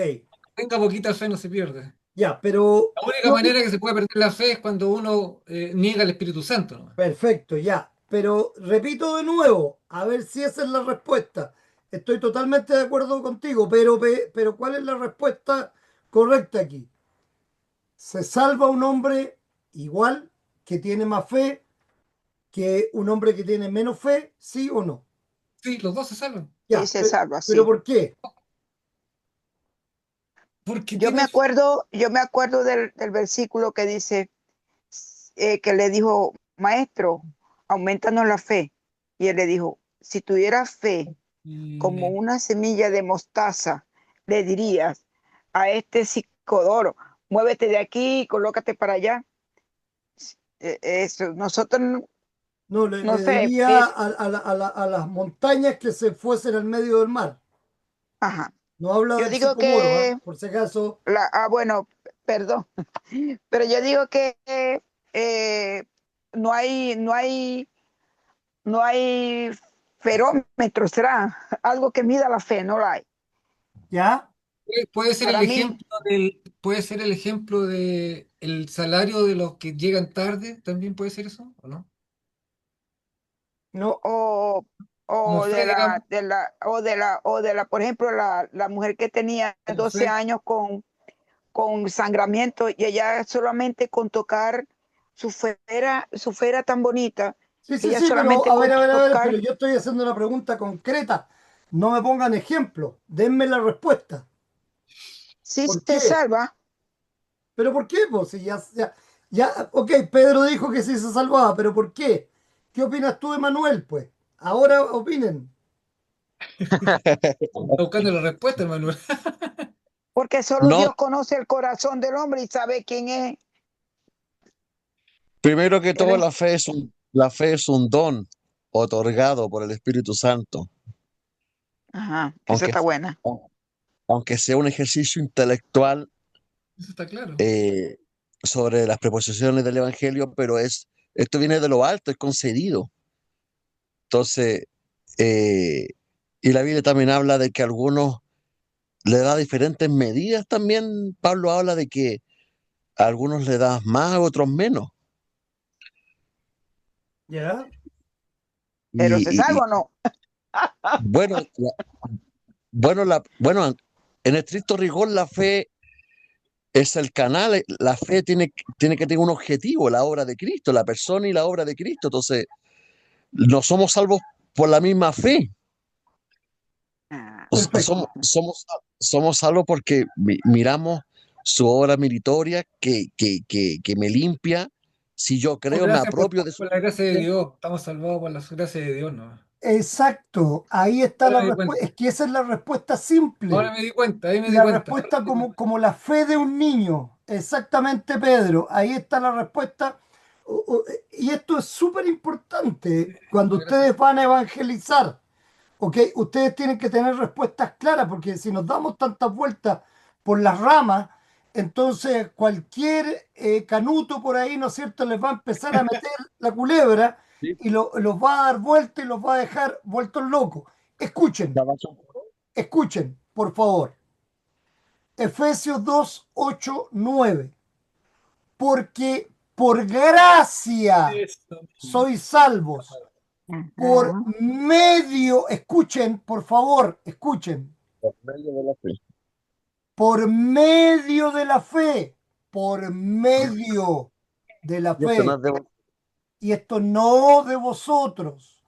Speaker 2: Tenga poquita fe, no se pierde.
Speaker 1: ya, pero
Speaker 2: La
Speaker 1: ¿qué
Speaker 2: única manera
Speaker 1: opinas?
Speaker 2: que se puede perder la fe es cuando uno niega el Espíritu Santo, ¿no?
Speaker 1: Perfecto, ya. Pero repito de nuevo, a ver si esa es la respuesta. Estoy totalmente de acuerdo contigo, pero ¿cuál es la respuesta correcta aquí? ¿Se salva un hombre igual que tiene más fe que un hombre que tiene menos fe? ¿Sí o no?
Speaker 2: Sí, los dos se salvan.
Speaker 3: sí
Speaker 1: Ya,
Speaker 3: se salva,
Speaker 1: pero
Speaker 3: sí.
Speaker 1: ¿por qué?
Speaker 2: Porque tiene fe.
Speaker 3: Yo me acuerdo del versículo que dice que le dijo, maestro, aumentanos la fe. Y él le dijo, si tuvieras fe como
Speaker 2: Y
Speaker 3: una semilla de mostaza, le dirías a este psicodoro, muévete de aquí y colócate para allá. Eso, nosotros,
Speaker 1: No,
Speaker 3: no
Speaker 1: le
Speaker 3: sé,
Speaker 1: diría a las montañas que se fuesen al medio del mar.
Speaker 3: ajá.
Speaker 1: No habla
Speaker 3: Yo
Speaker 1: del
Speaker 3: digo
Speaker 1: sicomoro, ¿ah?
Speaker 3: que,
Speaker 1: Por si acaso.
Speaker 3: bueno, perdón, pero yo digo que no hay, no hay ferómetro, será algo que mida la fe, no la hay.
Speaker 1: ¿Ya?
Speaker 2: puede ser
Speaker 3: Para
Speaker 2: el
Speaker 3: mí,
Speaker 2: ejemplo puede ser el ejemplo de el salario de los que llegan tarde, también puede ser eso, ¿o no?
Speaker 1: No,
Speaker 3: o,
Speaker 2: Como
Speaker 3: o
Speaker 2: fe, digamos,
Speaker 3: de la, por ejemplo, la mujer que tenía
Speaker 2: como
Speaker 3: 12
Speaker 2: fe.
Speaker 3: años con sangramiento y ella solamente con tocar su fe era tan bonita
Speaker 1: sí,
Speaker 3: que
Speaker 1: sí,
Speaker 3: ella
Speaker 1: sí, pero
Speaker 3: solamente con
Speaker 1: a ver, pero
Speaker 3: tocar,
Speaker 1: yo estoy haciendo una pregunta concreta. No me pongan ejemplos, denme la respuesta.
Speaker 3: sí
Speaker 1: ¿Por
Speaker 3: se
Speaker 1: qué?
Speaker 3: salva.
Speaker 1: ¿Pero por qué? Pues si ok, Pedro dijo que sí se salvaba, pero ¿por qué? ¿Qué opinas tú, Emanuel? Pues ahora opinen.
Speaker 2: Está buscando la respuesta, Manuel.
Speaker 3: Porque solo
Speaker 4: No,
Speaker 3: Dios conoce el corazón del hombre y sabe quién es.
Speaker 4: primero que todo,
Speaker 3: Él.
Speaker 4: la fe es un don otorgado por el Espíritu Santo,
Speaker 3: Ajá, esa
Speaker 4: aunque,
Speaker 3: está buena.
Speaker 4: aunque sea un ejercicio intelectual
Speaker 2: Eso está claro.
Speaker 4: eh, sobre las preposiciones del Evangelio, pero esto viene de lo alto, es concedido. Entonces, eh, y la Biblia también habla de que a algunos le da diferentes medidas también. Pablo habla de que a algunos le da más, a otros menos.
Speaker 1: ¿Ya?
Speaker 3: Pero
Speaker 4: Y,
Speaker 3: se
Speaker 4: y-
Speaker 3: salva o
Speaker 4: y,
Speaker 3: no.
Speaker 4: bueno, bueno, en estricto rigor, la fe es el canal, la fe tiene que tener un objetivo, la obra de Cristo, la persona y la obra de Cristo. Entonces, no somos salvos por la misma fe.
Speaker 1: Perfecto.
Speaker 4: Somos salvos porque miramos su obra meritoria que me limpia. Si yo
Speaker 2: Oh,
Speaker 4: creo, me
Speaker 2: gracias
Speaker 4: apropio de su
Speaker 2: por la gracia de
Speaker 4: justicia.
Speaker 2: Dios. Estamos salvados por la gracia de Dios, ¿no?
Speaker 1: Exacto, ahí está
Speaker 2: Ahora
Speaker 1: la
Speaker 2: me di
Speaker 1: respuesta.
Speaker 2: cuenta.
Speaker 1: Es que esa es la respuesta
Speaker 2: Ahora
Speaker 1: simple.
Speaker 2: me di cuenta, ahí me di
Speaker 1: La
Speaker 2: cuenta.
Speaker 1: respuesta como la fe de un niño. Exactamente, Pedro. Ahí está la respuesta. Y esto es súper importante cuando
Speaker 2: Gracias.
Speaker 1: ustedes van a evangelizar. ¿Ok? Ustedes tienen que tener respuestas claras, porque si nos damos tantas vueltas por las ramas, entonces cualquier canuto por ahí, ¿no es cierto?, les va a empezar a meter la culebra
Speaker 4: Sí.
Speaker 1: y los va a dar vuelta y los va a dejar vueltos locos. Escuchen, escuchen, por favor. Efesios 2 8 9. Porque por gracia
Speaker 2: Eso mismo.
Speaker 1: sois salvos por
Speaker 3: Ujú.
Speaker 1: medio, escuchen, por favor, escuchen,
Speaker 4: Por medio de la fe.
Speaker 1: por medio de la fe, por medio de la
Speaker 4: Y esto no
Speaker 1: fe.
Speaker 4: es de
Speaker 1: Y esto no de vosotros,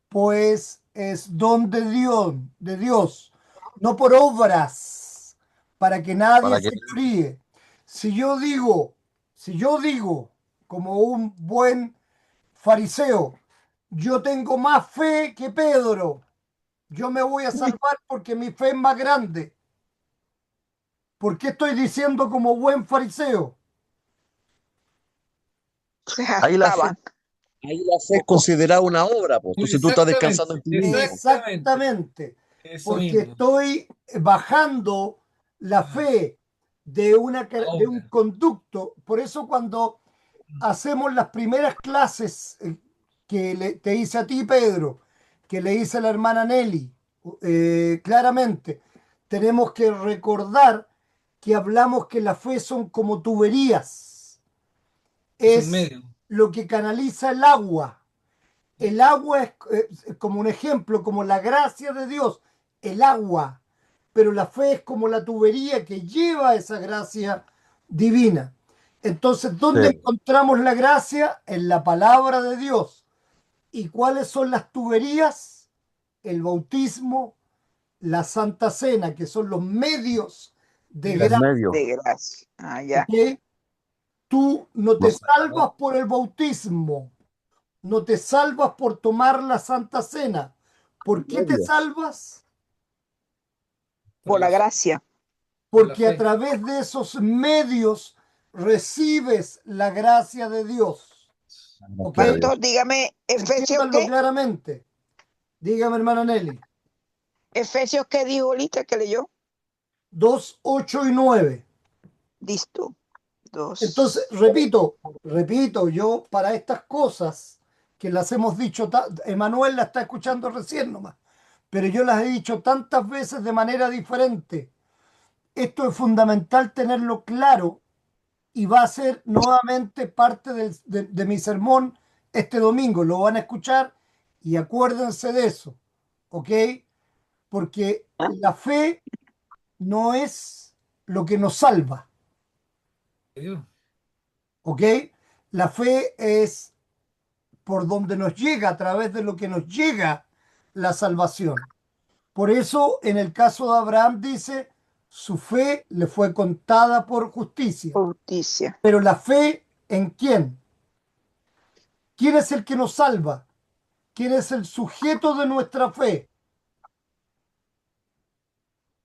Speaker 1: pues es don de Dios, no por obras, para que nadie
Speaker 4: para que
Speaker 1: se gloríe. Si yo digo, si yo digo, como un buen fariseo, yo tengo más fe que Pedro, yo me voy a salvar porque mi fe es más grande. ¿Por qué estoy diciendo como buen fariseo?
Speaker 3: Se
Speaker 4: ahí la fe,
Speaker 3: jactaban.
Speaker 4: ahí la fe es considerada una obra, pues. Entonces tú estás descansando en
Speaker 2: Exactamente,
Speaker 4: ti mismo.
Speaker 2: exactamente.
Speaker 1: Exactamente,
Speaker 2: Eso
Speaker 1: porque
Speaker 2: mismo.
Speaker 1: estoy bajando la
Speaker 2: Ah,
Speaker 1: fe de un
Speaker 2: ahora.
Speaker 1: conducto. Por eso cuando hacemos las primeras clases te hice a ti, Pedro, que le hice a la hermana Nelly, claramente, tenemos que recordar que hablamos que la fe son como tuberías,
Speaker 2: Es un
Speaker 1: es
Speaker 2: medio.
Speaker 1: lo que canaliza el agua. El agua es como un ejemplo, como la gracia de Dios, el agua, pero la fe es como la tubería que lleva esa gracia divina. Entonces, ¿dónde
Speaker 4: Sí.
Speaker 1: encontramos la gracia? En la palabra de Dios. ¿Y cuáles son las tuberías? El bautismo, la Santa Cena, que son los medios
Speaker 2: De
Speaker 1: de
Speaker 4: Los
Speaker 2: gracia.
Speaker 1: gracia.
Speaker 4: medios,
Speaker 3: De gracia. Ah, ya.
Speaker 1: ¿Ok? Tú no te
Speaker 4: los
Speaker 1: salvas
Speaker 4: sacramentos,
Speaker 1: por el bautismo, no te salvas por tomar la Santa Cena. ¿Por qué te
Speaker 4: medios.
Speaker 1: salvas?
Speaker 2: Por
Speaker 3: Por
Speaker 2: la
Speaker 3: la
Speaker 2: fe.
Speaker 3: gracia.
Speaker 2: Por la
Speaker 1: Porque a
Speaker 2: fe.
Speaker 1: través de esos medios recibes la gracia de Dios. ¿Ok?
Speaker 4: Gracias a Dios.
Speaker 3: Pastor, dígame, ¿Efesios
Speaker 1: Entiéndanlo
Speaker 3: qué?
Speaker 1: claramente. Dígame, hermana Nelly.
Speaker 3: ¿Efesios qué dijo ahorita que leyó?
Speaker 1: 2 8 y 9.
Speaker 3: Listo.
Speaker 1: Entonces,
Speaker 3: 2.
Speaker 1: repito, yo para estas cosas que las hemos dicho, Emanuel la está escuchando recién nomás, pero yo las he dicho tantas veces de manera diferente. Esto es fundamental tenerlo claro y va a ser nuevamente parte de mi sermón este domingo. Lo van a escuchar y acuérdense de eso, ¿ok? Porque la fe no es lo que nos salva,
Speaker 2: Dios.
Speaker 1: ¿ok? La fe es por donde nos llega, a través de lo que nos llega la salvación. Por eso, en el caso de Abraham dice, su fe le fue contada por justicia.
Speaker 3: Justicia.
Speaker 1: Pero la fe, ¿en quién? ¿Quién es el que nos salva? ¿Quién es el sujeto de nuestra fe?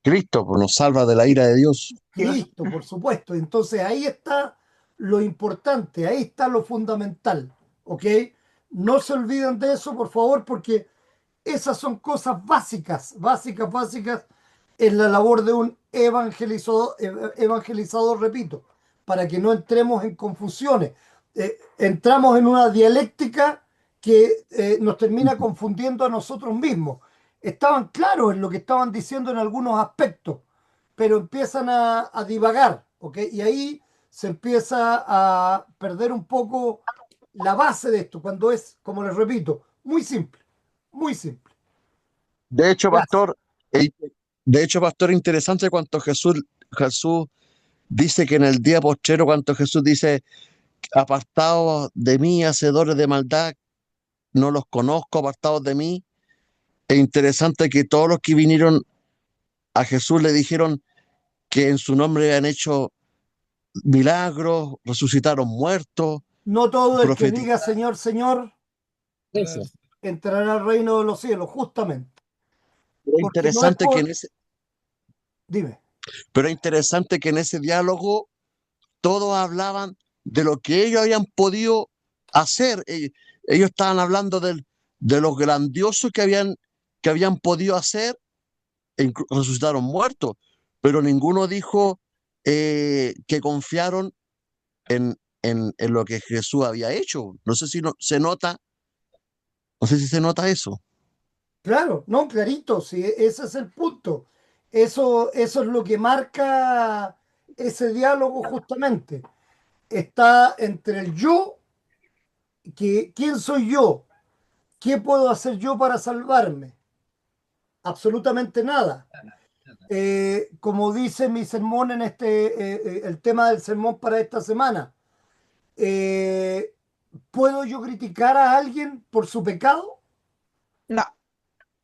Speaker 4: Cristo pues, nos salva de la ira de Dios.
Speaker 3: Dios.
Speaker 1: Cristo, por supuesto. Entonces ahí está lo importante, ahí está lo fundamental, ¿ok? No se olviden de eso, por favor, porque esas son cosas básicas, básicas, básicas en la labor de un evangelizador, repito, para que no entremos en confusiones. Entramos en una dialéctica que nos termina confundiendo a nosotros mismos. Estaban claros en lo que estaban diciendo en algunos aspectos, pero empiezan a divagar, ¿ok? Y ahí se empieza a perder un poco la base de esto, cuando es, como les repito, muy simple, muy simple.
Speaker 4: De hecho,
Speaker 1: Gracias.
Speaker 4: pastor, eh, interesante cuando Jesús dice que en el día postrero, cuando Jesús dice, apartados de mí, hacedores de maldad, no los conozco, apartados de mí. Es interesante que todos los que vinieron a Jesús le dijeron que en su nombre habían hecho milagros, resucitaron muertos,
Speaker 1: No todo el que diga
Speaker 4: profetizaron.
Speaker 1: Señor, Señor,
Speaker 4: Eso.
Speaker 1: entrará al reino de los cielos, justamente.
Speaker 4: Pero es
Speaker 1: Porque no es
Speaker 4: interesante que en
Speaker 1: por...
Speaker 4: ese,
Speaker 1: Dime.
Speaker 4: pero es interesante que en ese diálogo todos hablaban de lo que ellos habían podido hacer. Ellos estaban hablando de lo grandioso que habían podido hacer, e resucitaron muertos, pero ninguno dijo que confiaron en lo que Jesús había hecho. No sé si se nota, no sé si se nota eso.
Speaker 1: Claro, no, clarito, sí, ese es el punto. Eso es lo que marca ese diálogo justamente. Está entre el yo, que ¿quién soy yo? ¿Qué puedo hacer yo para salvarme? Absolutamente nada. Como dice mi sermón en el tema del sermón para esta semana, eh, ¿puedo yo criticar a alguien por su pecado?
Speaker 3: No,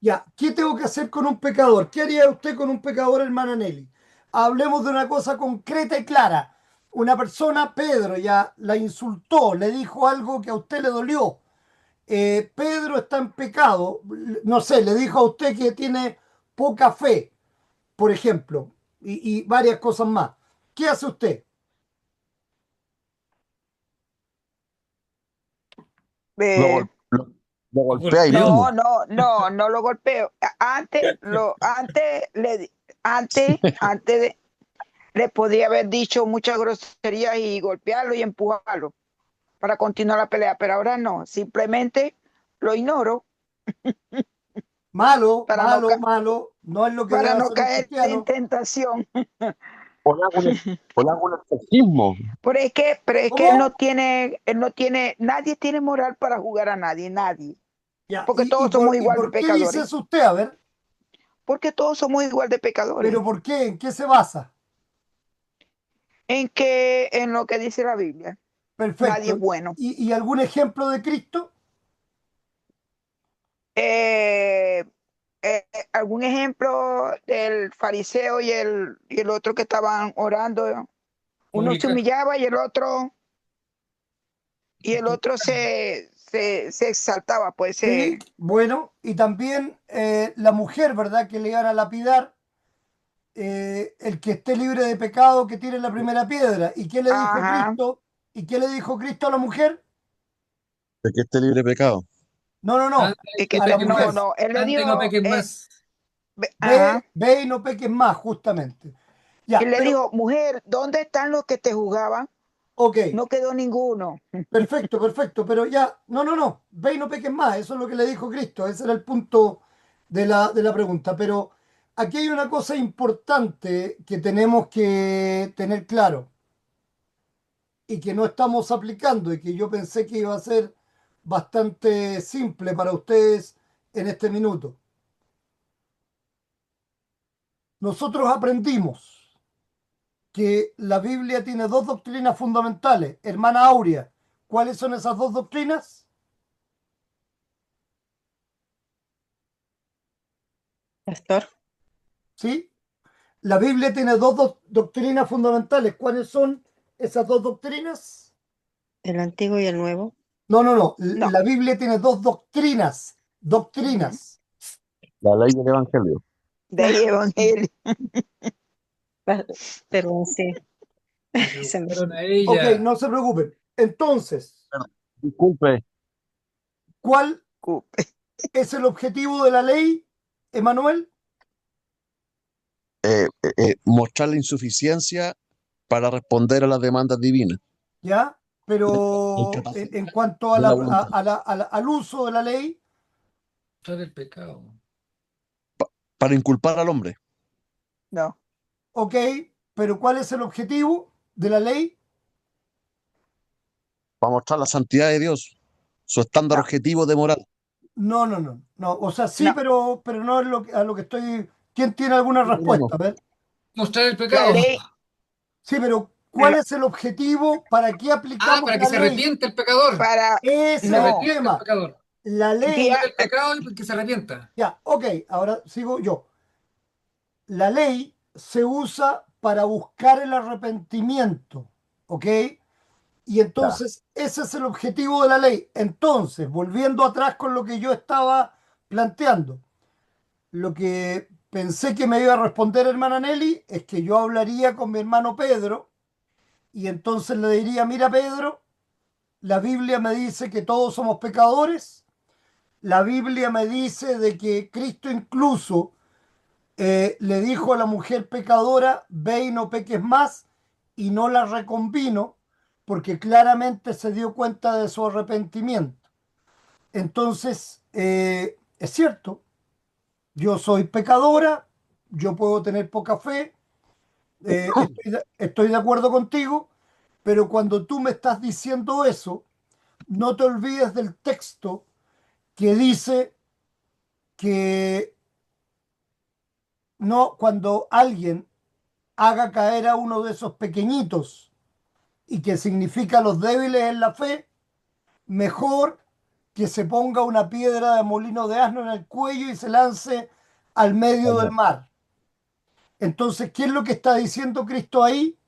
Speaker 1: Ya, ¿qué tengo que hacer con un pecador? ¿Qué haría usted con un pecador, hermana Nelly? Hablemos de una cosa concreta y clara. Una persona, Pedro, ya la insultó, le dijo algo que a usted le dolió. Pedro está en pecado, no sé, le dijo a usted que tiene poca fe, por ejemplo, y varias cosas más. ¿Qué hace usted?
Speaker 4: Lo,
Speaker 3: eh,
Speaker 4: gol- lo- lo
Speaker 2: Lo
Speaker 4: golpea ahí
Speaker 2: golpeo.
Speaker 4: mismo.
Speaker 3: no lo golpeo. Antes le podía haber dicho muchas groserías y golpearlo y empujarlo para continuar la pelea, pero ahora no, simplemente lo ignoro
Speaker 1: Malo,
Speaker 3: para no,
Speaker 1: malo, malo, no es lo que debe
Speaker 3: para no
Speaker 1: hacer un
Speaker 3: caer en
Speaker 1: cristiano.
Speaker 3: tentación.
Speaker 4: O le hago un exorcismo.
Speaker 3: Pero es que
Speaker 1: ¿Cómo?
Speaker 3: él no tiene, nadie tiene moral para jugar a nadie, nadie,
Speaker 1: Ya,
Speaker 3: porque todos somos
Speaker 1: y
Speaker 3: igual de
Speaker 1: por qué dice
Speaker 3: pecadores,
Speaker 1: eso usted? A ver,
Speaker 3: porque todos somos igual de
Speaker 1: ¿pero
Speaker 3: pecadores.
Speaker 1: por qué? ¿En qué se basa?
Speaker 3: En lo que dice la Biblia, nadie es
Speaker 1: Perfecto.
Speaker 3: bueno.
Speaker 1: Y algún ejemplo de Cristo?
Speaker 3: Eh, ¿Algún ejemplo del fariseo y el otro que estaban orando? Uno se
Speaker 2: Publicar.
Speaker 3: humillaba y el otro se exaltaba, pues
Speaker 1: Sí, bueno, y también la mujer, ¿verdad? Que le iban a lapidar, el que esté libre de pecado, que tire la primera piedra. ¿Y qué le dijo
Speaker 3: ajá,
Speaker 1: Cristo? ¿Y qué le dijo Cristo a la mujer?
Speaker 4: De que esté libre de pecado.
Speaker 1: No, no,
Speaker 2: Anda
Speaker 1: no,
Speaker 3: y
Speaker 2: y
Speaker 3: que
Speaker 1: a la
Speaker 2: peques
Speaker 3: no,
Speaker 1: mujer.
Speaker 2: más.
Speaker 3: no, él le
Speaker 2: Anda y no
Speaker 3: dijo,
Speaker 2: peques más.
Speaker 3: ajá,
Speaker 1: Ve y no peques más, justamente.
Speaker 3: y
Speaker 1: Ya,
Speaker 3: le
Speaker 1: pero,
Speaker 3: dijo, mujer, ¿dónde están los que te jugaban?
Speaker 1: ok,
Speaker 3: No quedó ninguno.
Speaker 1: perfecto, perfecto, pero ya, no, no, no, ve y no peques más, eso es lo que le dijo Cristo, ese era el punto de la pregunta, pero aquí hay una cosa importante que tenemos que tener claro y que no estamos aplicando y que yo pensé que iba a ser bastante simple para ustedes en este minuto. Nosotros aprendimos que la Biblia tiene dos doctrinas fundamentales. Hermana Aurea, ¿cuáles son esas dos doctrinas?
Speaker 5: Pastor,
Speaker 1: ¿Sí? La Biblia tiene dos doctrinas fundamentales. ¿Cuáles son esas dos doctrinas?
Speaker 5: el antiguo y el nuevo.
Speaker 1: No, no, no.
Speaker 3: No.
Speaker 1: La Biblia tiene dos doctrinas.
Speaker 3: Ujú.
Speaker 1: Doctrinas.
Speaker 4: La ley del evangelio.
Speaker 3: Del evangelio.
Speaker 5: Pa- Perdón, sí.
Speaker 2: Le
Speaker 5: Se me-
Speaker 2: preguntaron a
Speaker 1: Ok,
Speaker 2: ella.
Speaker 1: no se preocupen. Entonces,
Speaker 4: Disculpe,
Speaker 1: ¿cuál es el objetivo de la ley, Emanuel?
Speaker 4: mostrar la insuficiencia para responder a las demandas divinas.
Speaker 1: ¿Ya?
Speaker 4: La
Speaker 1: Pero
Speaker 4: incapacidad
Speaker 1: en cuanto
Speaker 4: de la voluntad.
Speaker 1: al uso de la ley,
Speaker 2: Mostrar el pecado.
Speaker 4: Para inculpar al hombre,
Speaker 3: No,
Speaker 1: ok, pero ¿cuál es el objetivo de la ley?
Speaker 4: para mostrar la santidad de Dios, su estándar
Speaker 3: no,
Speaker 4: objetivo de moral.
Speaker 1: No, no, no, no. O sea, sí,
Speaker 3: no.
Speaker 1: pero no es a lo que estoy. ¿Quién tiene alguna
Speaker 4: No, no, no.
Speaker 1: respuesta? A ver.
Speaker 2: Mostrar el
Speaker 3: La
Speaker 2: pecado.
Speaker 3: ley,
Speaker 1: Sí, pero ¿cuál
Speaker 3: la-
Speaker 1: es el objetivo? ¿Para qué
Speaker 2: Ah,
Speaker 1: aplicamos
Speaker 2: para que
Speaker 1: la
Speaker 2: se
Speaker 1: ley?
Speaker 2: arrepienta el pecador.
Speaker 1: Ese
Speaker 2: Que se
Speaker 1: es el
Speaker 3: no,
Speaker 2: arrepienta el
Speaker 1: tema.
Speaker 2: pecador.
Speaker 1: La
Speaker 3: guía,
Speaker 1: ley.
Speaker 2: Mostrar el pecado y que se arrepienta.
Speaker 1: Ya, ok, ahora sigo yo. la ley se usa para buscar el arrepentimiento, ¿ok? Y
Speaker 4: Ya.
Speaker 1: entonces ese es el objetivo de la ley. Entonces, volviendo atrás con lo que yo estaba planteando, lo que pensé que me iba a responder hermana Nelly es que yo hablaría con mi hermano Pedro y entonces le diría, mira Pedro, la Biblia me dice que todos somos pecadores, la Biblia me dice de que Cristo incluso le dijo a la mujer pecadora, ve y no peques más, y no la reconvino, porque claramente se dio cuenta de su arrepentimiento. Entonces, es cierto, yo soy pecadora, yo puedo tener poca fe, estoy de acuerdo contigo, pero cuando tú me estás diciendo eso, no te olvides del texto que dice que no, cuando alguien haga caer a uno de esos pequeñitos y que significa los débiles en la fe, mejor que se ponga una piedra de molino de asno en el cuello y se lance al medio del
Speaker 4: Amén.
Speaker 1: mar. Entonces, ¿qué es lo que está diciendo Cristo ahí?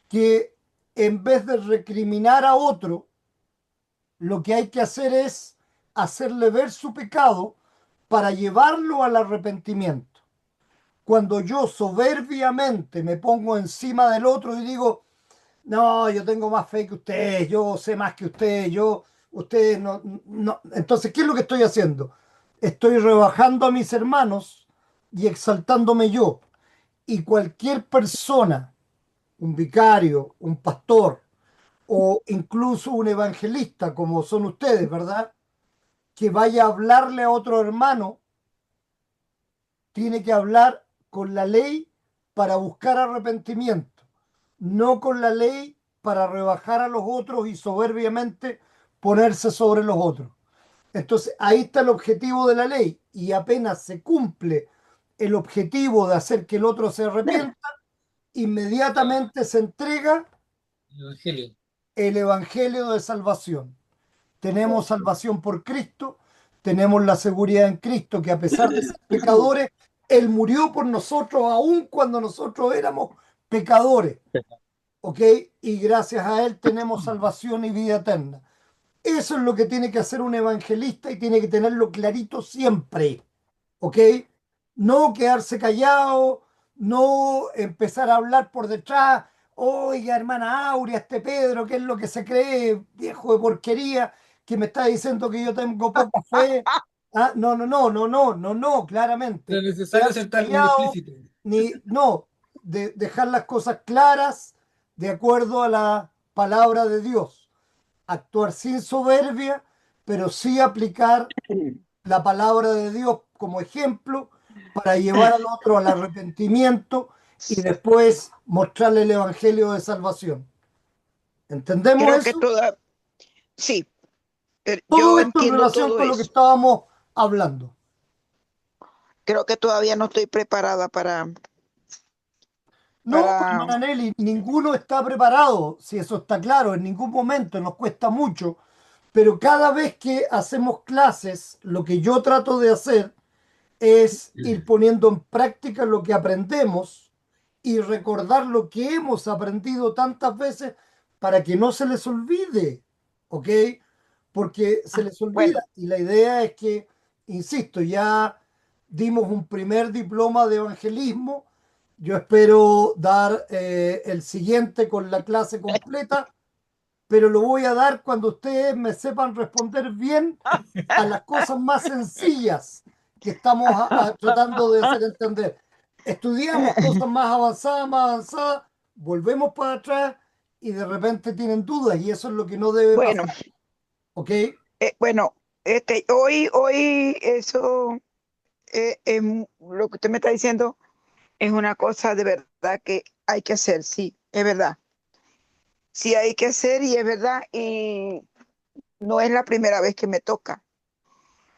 Speaker 1: Que en vez de recriminar a otro, lo que hay que hacer es hacerle ver su pecado para llevarlo al arrepentimiento. Cuando yo soberbiamente me pongo encima del otro y digo, no, yo tengo más fe que usted, yo sé más que usted, usted no, no. Entonces, ¿qué es lo que estoy haciendo? Estoy rebajando a mis hermanos y exaltándome yo. Y cualquier persona, un vicario, un pastor o incluso un evangelista, como son ustedes, ¿verdad? Que vaya a hablarle a otro hermano, tiene que hablar con la ley para buscar arrepentimiento, no con la ley para rebajar a los otros y soberbiamente ponerse sobre los otros. Entonces, ahí está el objetivo de la ley y apenas se cumple el objetivo de hacer que el otro se arrepienta, inmediatamente se entrega
Speaker 2: El Evangelio.
Speaker 1: el Evangelio de salvación. Tenemos salvación por Cristo, tenemos la seguridad en Cristo que a pesar de ser pecadores, Él murió por nosotros aun cuando nosotros éramos pecadores, ¿ok? Y gracias a Él tenemos salvación y vida eterna. Eso es lo que tiene que hacer un evangelista y tiene que tenerlo clarito siempre, ¿ok? No quedarse callado, no empezar a hablar por detrás. Oiga, hermana Aurea, este Pedro, ¿qué es lo que se cree, viejo de porquería, que me está diciendo que yo tengo poca fe? Ah, no, no, no, no, no, no, no,
Speaker 2: No
Speaker 1: claramente.
Speaker 2: es necesario
Speaker 1: Quedarse
Speaker 2: ser tan
Speaker 1: callado,
Speaker 2: explícito.
Speaker 1: ni, no, dejar las cosas claras de acuerdo a la palabra de Dios. Actuar sin soberbia, pero sí aplicar la palabra de Dios como ejemplo para llevar al otro al arrepentimiento y después mostrarle el evangelio de salvación. ¿Entendemos
Speaker 3: Creo que
Speaker 1: eso?
Speaker 3: toda, sí,
Speaker 1: Todo
Speaker 3: yo
Speaker 1: esto en
Speaker 3: entiendo
Speaker 1: relación
Speaker 3: todo
Speaker 1: con lo que
Speaker 3: eso.
Speaker 1: estábamos hablando.
Speaker 3: Creo que todavía no estoy preparada
Speaker 1: No,
Speaker 3: para,
Speaker 1: hermana Nelly, ninguno está preparado, si eso está claro, en ningún momento nos cuesta mucho, pero cada vez que hacemos clases, lo que yo trato de hacer es ir poniendo en práctica lo que aprendemos y recordar lo que hemos aprendido tantas veces para que no se les olvide, ¿ok? Porque se les olvida
Speaker 3: bueno,
Speaker 1: y la idea es que, insisto, ya dimos un primer diploma de evangelismo, yo espero dar el siguiente con la clase completa, pero lo voy a dar cuando ustedes me sepan responder bien a las cosas más sencillas que estamos tratando de hacer entender. Estudiamos cosas más avanzadas, volvemos para atrás y de repente tienen dudas y eso es lo que no debe
Speaker 3: bueno,
Speaker 1: pasar, ¿ok?
Speaker 3: bueno, hoy eso, lo que usted me está diciendo es una cosa de verdad que hay que hacer, sí, es verdad. Sí hay que hacer y es verdad, y no es la primera vez que me toca.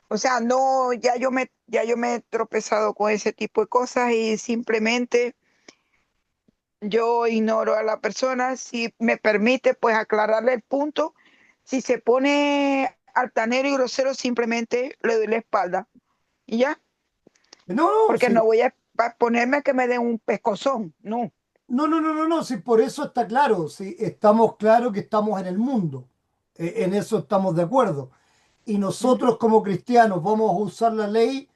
Speaker 3: O sea, no, ya yo me he tropezado con ese tipo de cosas y simplemente yo ignoro a la persona. Si me permite, pues aclararle el punto. Si se pone altanero y grosero, simplemente le doy la espalda y ya,
Speaker 1: No, no,
Speaker 3: porque
Speaker 1: sí,
Speaker 3: no voy a, para ponerme que me den un pescozón, no.
Speaker 1: No, no, no, no, no, sí, por eso está claro, sí, estamos claros que estamos en el mundo, en eso estamos de acuerdo. Y
Speaker 3: Ujú.
Speaker 1: nosotros como cristianos vamos a usar la ley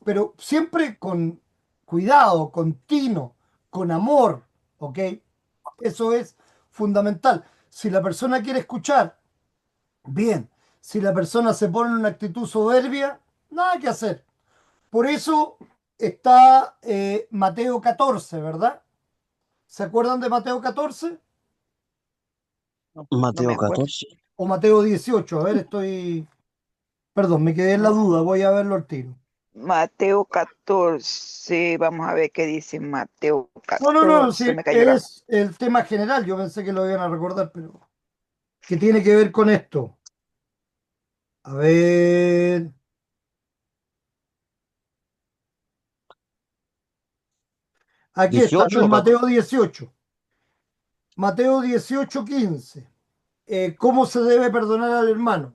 Speaker 1: pero siempre con cuidado, con tino, con amor, ¿ok? Eso es fundamental. Si la persona quiere escuchar, bien. Si la persona se pone en una actitud soberbia, nada que hacer. Por eso está Mateo 14, ¿verdad? ¿Se acuerdan de Mateo 14
Speaker 3: No, no me
Speaker 4: Mateo
Speaker 3: acuerdo.
Speaker 4: 14.
Speaker 1: o Mateo 18? A ver, perdón, me quedé en la duda, voy a verlo al tiro.
Speaker 3: Mateo 14, vamos a ver qué dice Mateo
Speaker 1: No, no, no, sí,
Speaker 3: 14, me cayó la...
Speaker 1: es el tema general. Yo pensé que lo iban a recordar, pero ¿qué tiene que ver con esto? A ver, aquí está, no
Speaker 4: 18
Speaker 1: es
Speaker 4: o 14.
Speaker 1: Mateo 18. Mateo 18:15. ¿Cómo se debe perdonar al hermano?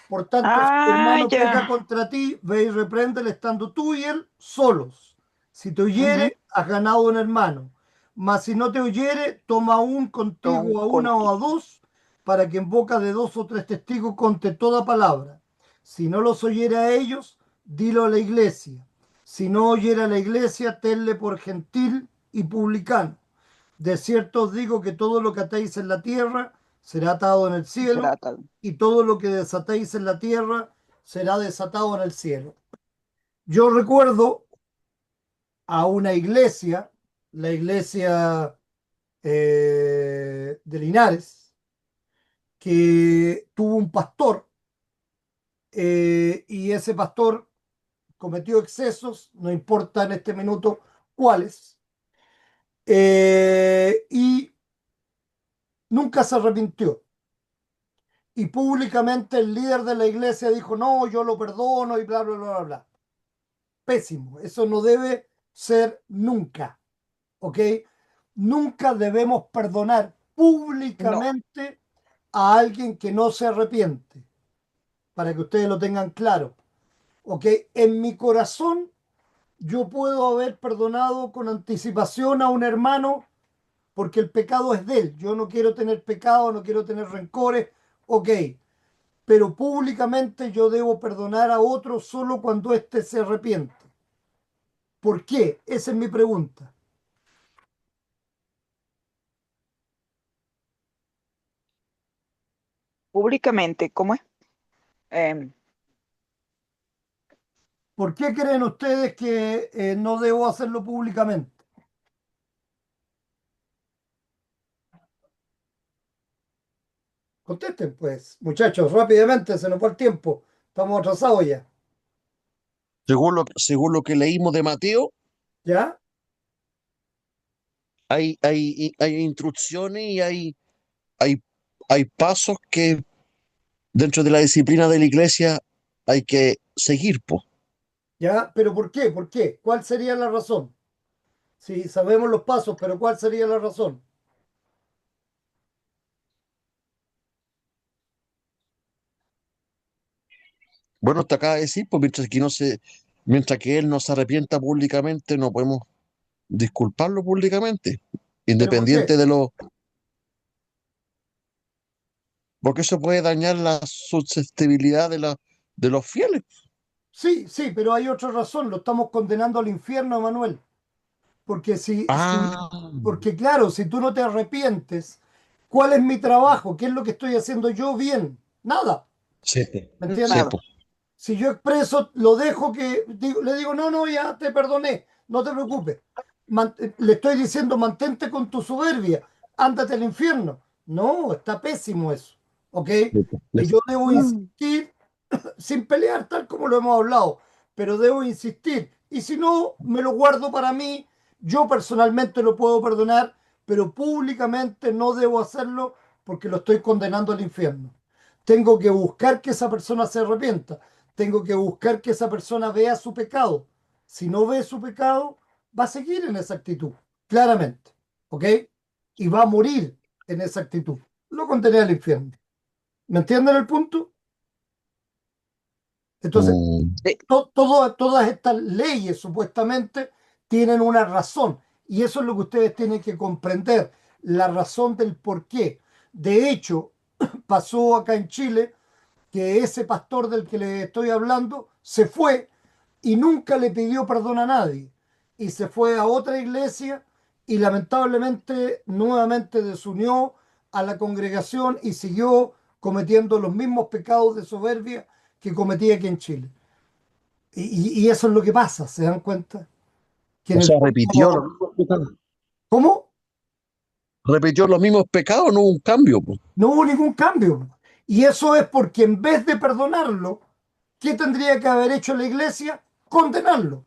Speaker 1: Por tanto, si tu
Speaker 3: Ah,
Speaker 1: hermano peca
Speaker 3: ya.
Speaker 1: contra ti, ve y repréndele estando tú y él solos. Si te
Speaker 3: Ujú.
Speaker 1: oyere, has ganado un hermano. Mas si no te oyere, toma aún
Speaker 3: Son
Speaker 1: contigo a una o a
Speaker 3: contigo.
Speaker 1: dos, para que en boca de dos o tres testigos conte toda palabra. Si no los oyere a ellos, dilo a la iglesia. Si no oyere a la iglesia, tenle por gentil y publicano. De cierto os digo que todo lo que atéis en la tierra será atado en el cielo,
Speaker 3: Será tal.
Speaker 1: y todo lo que desatéis en la tierra será desatado en el cielo. Yo recuerdo a una iglesia, la iglesia de Linares, que tuvo un pastor, y ese pastor cometió excesos, no importa en este minuto cuáles, y nunca se arrepintió. Y públicamente el líder de la iglesia dijo, no, yo lo perdono y bla, bla, bla, bla, bla. Pésimo, eso no debe ser nunca, ¿ok? Nunca debemos perdonar
Speaker 3: No,
Speaker 1: públicamente a alguien que no se arrepiente, para que ustedes lo tengan claro, ¿ok? En mi corazón yo puedo haber perdonado con anticipación a un hermano porque el pecado es de él. Yo no quiero tener pecado, no quiero tener rencores, ok, pero públicamente yo debo perdonar a otro solo cuando éste se arrepiente. ¿Por qué? Esa es mi pregunta.
Speaker 3: públicamente, ¿cómo es? Em,
Speaker 1: ¿Por qué creen ustedes que no debo hacerlo públicamente? Contesten, pues, muchachos, rápidamente, se nos fue el tiempo. Estamos atrasados ya.
Speaker 4: Según lo que leímos de Mateo,
Speaker 1: ¿Ya?
Speaker 4: hay instrucciones y hay, hay pasos que dentro de la disciplina de la iglesia hay que seguir, po.
Speaker 1: ¿Ya? ¿Pero por qué? ¿Por qué? ¿Cuál sería la razón? Sí, sabemos los pasos, pero ¿cuál sería la razón?
Speaker 4: Bueno, te acaba de decir, pues mientras que él no se arrepienta públicamente, no podemos disculparlo públicamente,
Speaker 1: ¿Pero por qué?
Speaker 4: independiente porque eso puede dañar la susceptibilidad de los fieles.
Speaker 1: Sí, sí, pero hay otra razón. Lo estamos condenando al infierno, Manuel. Porque
Speaker 4: Ah,
Speaker 1: porque claro, si tú no te arrepientes, ¿cuál es mi trabajo? ¿Qué es lo que estoy haciendo yo bien? Nada,
Speaker 4: sí,
Speaker 1: ¿me entiendes?
Speaker 4: sí,
Speaker 3: nada.
Speaker 4: po.
Speaker 1: Si yo expreso, lo dejo le digo, no, no, ya te perdoné, no te preocupes. Le estoy diciendo, mantente con tu soberbia, ándate al infierno. No, está pésimo eso, ¿ok?
Speaker 4: Sí, po.
Speaker 1: Y yo debo
Speaker 3: Mm.
Speaker 1: insistir sin pelear, tal como lo hemos hablado, pero debo insistir. Y si no, me lo guardo para mí. Yo personalmente lo puedo perdonar, pero públicamente no debo hacerlo porque lo estoy condenando al infierno. Tengo que buscar que esa persona se arrepienta. Tengo que buscar que esa persona vea su pecado. Si no ve su pecado, va a seguir en esa actitud, claramente. ¿Ok? Y va a morir en esa actitud. Lo condené al infierno. ¿Me entienden el punto? Entonces,
Speaker 4: Mm,
Speaker 3: Sí,
Speaker 1: todas estas leyes supuestamente tienen una razón y eso es lo que ustedes tienen que comprender, la razón del por qué. De hecho, pasó acá en Chile que ese pastor del que le estoy hablando se fue y nunca le pidió perdón a nadie y se fue a otra iglesia y lamentablemente nuevamente desunió a la congregación y siguió cometiendo los mismos pecados de soberbia que cometía aquí en Chile. Y eso es lo que pasa, ¿se dan cuenta? Que en
Speaker 4: o
Speaker 1: el
Speaker 4: sea, repitió los
Speaker 1: fondo,
Speaker 4: mismos pecados.
Speaker 1: ¿cómo?
Speaker 4: Repitió los mismos pecados, no hubo un cambio, po.
Speaker 1: No hubo ningún cambio. Y eso es porque en vez de perdonarlo, ¿qué tendría que haber hecho la iglesia? Condenarlo.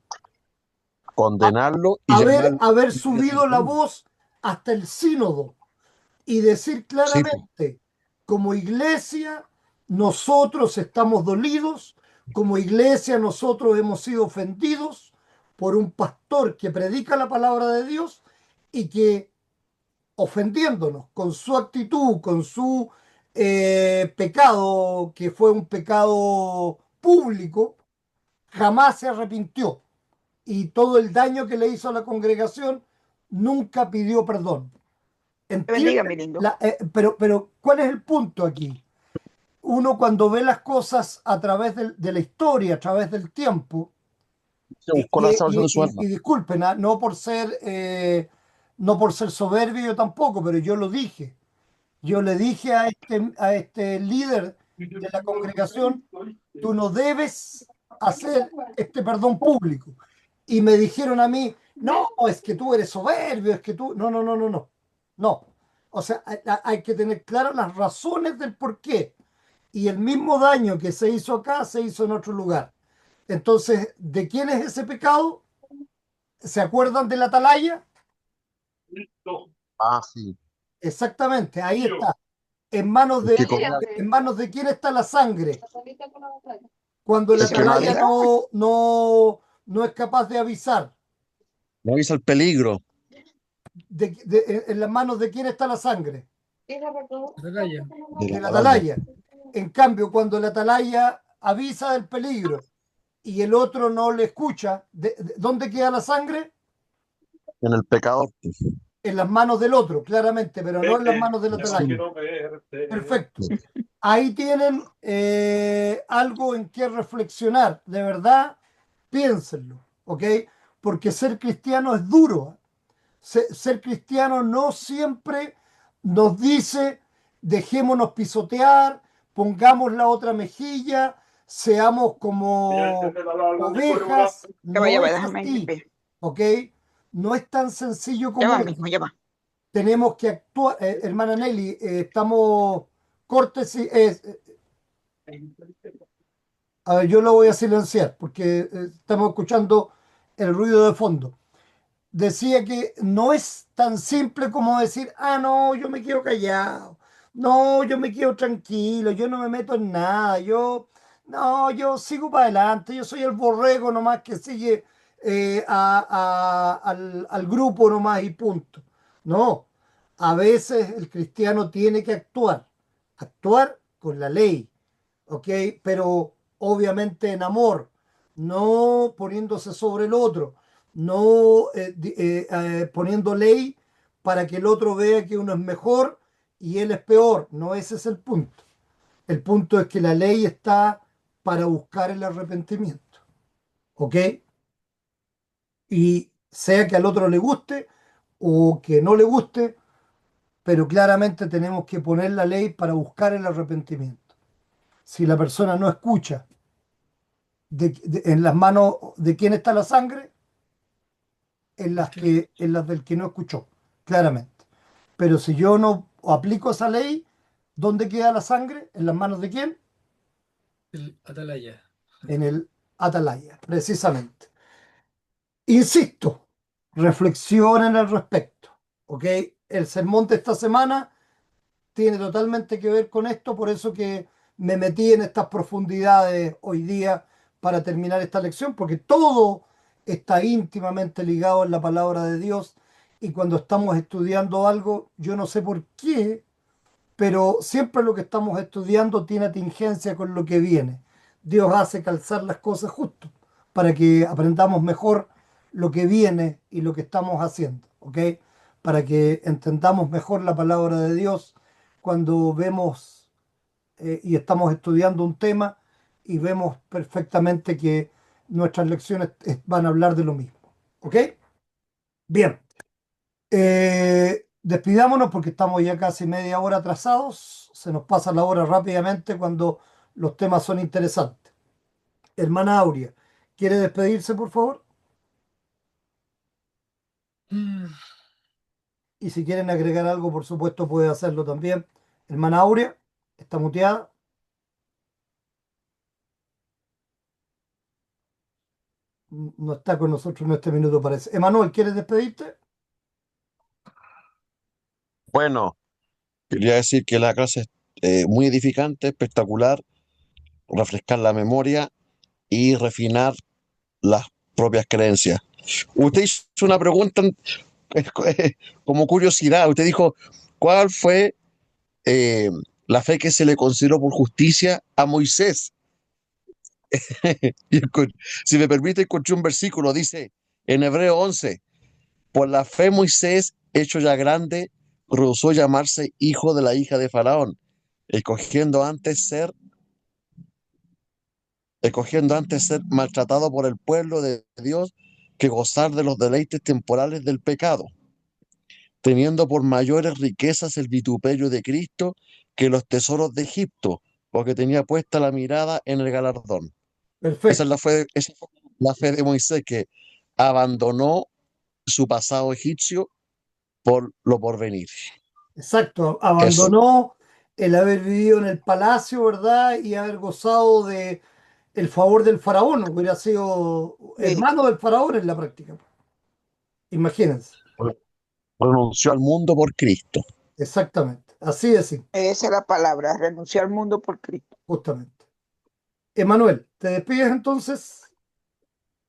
Speaker 4: Condenarlo y
Speaker 1: Haber,
Speaker 4: llamarlo
Speaker 1: haber
Speaker 4: a la
Speaker 1: subido la
Speaker 4: atención.
Speaker 1: voz hasta el sínodo y decir
Speaker 4: Sí, po.
Speaker 1: claramente, como iglesia, nosotros estamos dolidos, como iglesia nosotros hemos sido ofendidos por un pastor que predica la palabra de Dios y que ofendiéndonos con su actitud, con su pecado, que fue un pecado público, jamás se arrepintió. Y todo el daño que le hizo a la congregación, nunca pidió perdón.
Speaker 3: te bendiga,
Speaker 1: ¿Entienden?
Speaker 3: mi lindo.
Speaker 1: Pero, ¿cuál es el punto aquí? Uno cuando ve las cosas a través de la historia, a través del tiempo,
Speaker 4: Se buscó la salvación de su alma.
Speaker 1: y disculpen, no por ser soberbio yo tampoco, pero yo lo dije. Yo le dije a este líder de la congregación, tú no debes hacer este perdón público. Y me dijeron a mí, no, es que tú eres soberbio, es que tú, no, no, no, no, no, no. O sea, hay que tener claras las razones del por qué. Y el mismo daño que se hizo acá se hizo en otro lugar. Entonces, ¿de quién es ese pecado? ¿Se acuerdan de la atalaya?
Speaker 4: Ah, sí.
Speaker 1: Exactamente, ahí está. ¿En manos
Speaker 4: El que
Speaker 1: de,
Speaker 4: comía,
Speaker 1: en manos de quién está la sangre? Cuando la
Speaker 4: el
Speaker 3: ¿Se
Speaker 4: que
Speaker 3: me
Speaker 4: no
Speaker 1: atalaya
Speaker 4: avisa,
Speaker 3: olvidó?
Speaker 1: no es capaz de avisar.
Speaker 4: no avisa el peligro.
Speaker 1: En las manos de quién está la sangre,
Speaker 2: Atalaya.
Speaker 4: De la
Speaker 1: de la
Speaker 4: atalaya.
Speaker 1: atalaya. En cambio, cuando la atalaya avisa del peligro y el otro no le escucha, ¿dónde queda la sangre?
Speaker 4: En el pecador.
Speaker 1: En las manos del otro, claramente, pero no en las manos de la
Speaker 4: Sí,
Speaker 1: atalaya. Perfecto. Ahí tienen algo en que reflexionar, de verdad, piénsenlo, ¿ok? Porque ser cristiano es duro. Ser cristiano no siempre nos dice dejémonos pisotear, pongamos la otra mejilla, seamos como ovejas.
Speaker 3: Ya
Speaker 1: No
Speaker 3: va,
Speaker 1: es
Speaker 3: déjame
Speaker 1: así,
Speaker 3: limpiar.
Speaker 1: ¿ok? No es tan sencillo
Speaker 3: Ya
Speaker 1: como
Speaker 3: va, mi
Speaker 1: eso.
Speaker 3: hijo, ya va.
Speaker 1: Tenemos que actuar, hermana Nelly, estamos cortes y a ver, yo lo voy a silenciar porque estamos escuchando el ruido de fondo. Decía que no es tan simple como decir, ah, no, yo me quedo callado, no, yo me quedo tranquilo, yo no me meto en nada, no, yo sigo para adelante, yo soy el borrego nomás que sigue al grupo nomás y punto. No, a veces el cristiano tiene que actuar con la ley, ¿ok? Pero obviamente en amor, no poniéndose sobre el otro, no poniendo ley para que el otro vea que uno es mejor y él es peor. No, ese es el punto. El punto es que la ley está para buscar el arrepentimiento, ¿ok? Y sea que al otro le guste o que no le guste, pero claramente tenemos que poner la ley para buscar el arrepentimiento. Si la persona no escucha en las manos de quién está la sangre, en las del que no escuchó, claramente. Pero si yo no aplico esa ley, ¿dónde queda la sangre? ¿En las manos de quién?
Speaker 2: El Atalaya.
Speaker 1: En el atalaya, precisamente. Insisto, reflexionen al respecto, ¿ok? El sermón de esta semana tiene totalmente que ver con esto, por eso que me metí en estas profundidades hoy día para terminar esta lección, porque todo está íntimamente ligado en la palabra de Dios y cuando estamos estudiando algo, yo no sé por qué, pero siempre lo que estamos estudiando tiene tingencia con lo que viene. Dios hace calzar las cosas justo para que aprendamos mejor lo que viene y lo que estamos haciendo, ¿ok? Para que entendamos mejor la palabra de Dios cuando vemos y estamos estudiando un tema y vemos perfectamente que nuestras lecciones van a hablar de lo mismo, ¿ok? Bien, despidámonos porque estamos ya casi media hora atrasados. Se nos pasa la hora rápidamente cuando los temas son interesantes. Hermana Aurea, ¿quiere despedirse, por favor?
Speaker 2: Mm,
Speaker 1: Y si quieren agregar algo, por supuesto, puede hacerlo también. Hermana Aurea, está muteada. No está con nosotros en este minuto, parece. Emanuel, ¿quieres despedirte?
Speaker 4: Bueno, quería decir que la clase es muy edificante, espectacular, refrescar la memoria y refinar las propias creencias. Usted hizo una pregunta como curiosidad. Usted dijo, ¿cuál fue eh, la fe que se le consideró por justicia a Moisés? Y si me permite, encontré un versículo, dice en Hebreo 11, por la fe Moisés, hecho ya grande, rehusó llamarse hijo de la hija de Faraón, escogiendo antes ser, escogiendo antes ser maltratado por el pueblo de Dios que gozar de los deleites temporales del pecado, teniendo por mayores riquezas el vituperio de Cristo que los tesoros de Egipto, porque tenía puesta la mirada en el galardón. Esa es
Speaker 1: Perfecto,
Speaker 4: esa fue la fe de Moisés, que abandonó su pasado egipcio por lo porvenir.
Speaker 1: exacto.
Speaker 4: Eso,
Speaker 1: Abandonó el haber vivido en el palacio, ¿verdad? Y haber gozado de el favor del faraón. Hubiera sido
Speaker 3: Sí,
Speaker 1: hermano del faraón en la práctica. Imagínense.
Speaker 4: renunció al mundo por Cristo.
Speaker 1: Exactamente. Así de simple,
Speaker 3: esa es la palabra, renunciar al mundo por Cristo.
Speaker 1: justamente. Emanuel, ¿te despides entonces?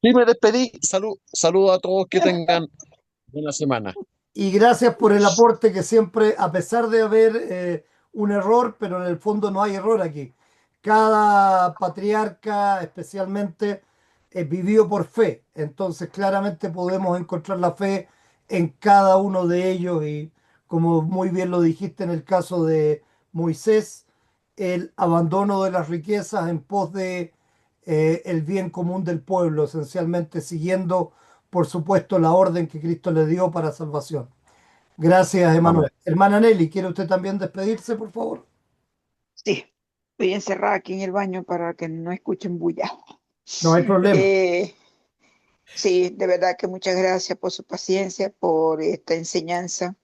Speaker 4: Y me despedí. Saludo a todos, que tengan buena semana.
Speaker 1: Y gracias por el aporte que siempre, a pesar de haber un error, pero en el fondo no hay error aquí. Cada patriarca, especialmente, vivió por fe. Entonces, claramente podemos encontrar la fe en cada uno de ellos. Y como muy bien lo dijiste en el caso de Moisés, el abandono de las riquezas en pos de el bien común del pueblo, esencialmente siguiendo por supuesto, la orden que Cristo le dio para salvación. Gracias,
Speaker 4: Amén.
Speaker 1: Emanuel. Hermana Nelly, ¿quiere usted también despedirse, por favor?
Speaker 3: Sí, estoy encerrada aquí en el baño para que no escuchen bulla.
Speaker 1: No hay problema.
Speaker 3: Eh, sí, de verdad que muchas gracias por su paciencia, por esta enseñanza.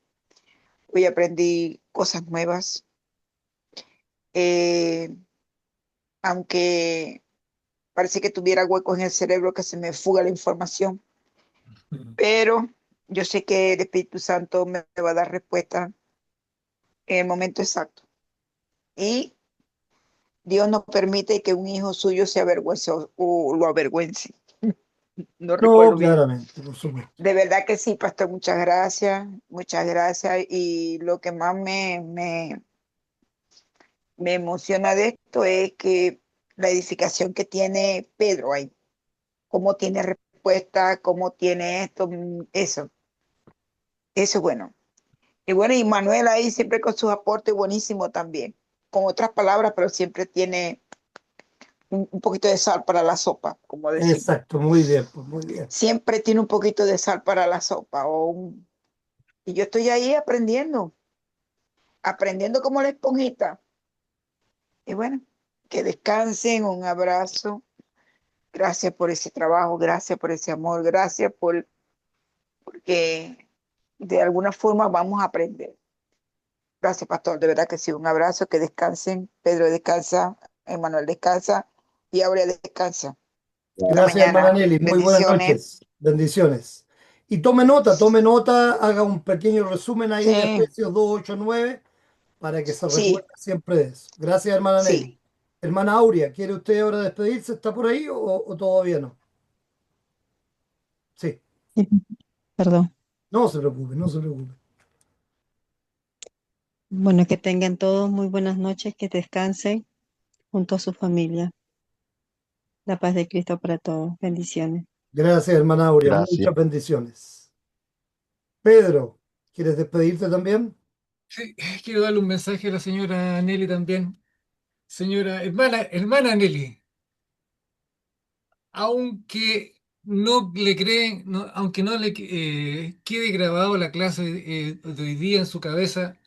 Speaker 3: Hoy aprendí cosas nuevas. Eh, Aunque parece que tuviera huecos en el cerebro que se me fuga la información, pero yo sé que el Espíritu Santo me va a dar respuesta en el momento exacto. Y Dios no permite que un hijo suyo se avergüence o lo avergüence. No
Speaker 1: No,
Speaker 3: recuerdo bien.
Speaker 1: claramente, por supuesto.
Speaker 3: De verdad que sí, pastor, muchas gracias, muchas gracias. Y lo que más me emociona de esto es que la edificación que tiene Pedro ahí, cómo tiene respuesta, cómo tiene esto, eso es bueno. Y bueno, y Manuel ahí siempre con sus aportes buenísimo también, con otras palabras, pero siempre tiene un poquito de sal para la sopa, como decimos.
Speaker 1: Exacto, muy bien, pues muy bien.
Speaker 3: Siempre tiene un poquito de sal para la sopa. Y yo estoy ahí aprendiendo como la esponjita. Y bueno, que descansen, un abrazo. Gracias por ese trabajo, gracias por ese amor, gracias porque de alguna forma vamos a aprender. Gracias, pastor, de verdad que sí, un abrazo, que descansen. Pedro descansa, Emanuel descansa y Aurea descansa. Hasta
Speaker 1: Gracias, hermana
Speaker 3: mañana.
Speaker 1: Nelly. Muy buenas
Speaker 3: Bendiciones.
Speaker 1: noches. Bendiciones. Y tome nota, haga un pequeño resumen ahí de
Speaker 3: Sí,
Speaker 1: Efesios 2, 8, 9, para que se recuerde
Speaker 3: sí,
Speaker 1: siempre de eso. Gracias, hermana Nelly.
Speaker 3: sí.
Speaker 1: Hermana Aurea, ¿quiere usted ahora despedirse? ¿Está por ahí o todavía no? Sí,
Speaker 5: Perdón.
Speaker 1: no se preocupe, no se preocupe.
Speaker 5: Bueno, que tengan todos muy buenas noches, que descansen junto a su familia. La paz de Cristo para todos. Bendiciones.
Speaker 1: Gracias, hermana Aurea.
Speaker 4: Gracias.
Speaker 1: Muchas bendiciones. Pedro, ¿quieres despedirte también?
Speaker 2: Sí, quiero darle un mensaje a la señora Nelly también. Señora, hermana Nelly, aunque no le creen, aunque no le quede grabado la clase de hoy día en su cabeza,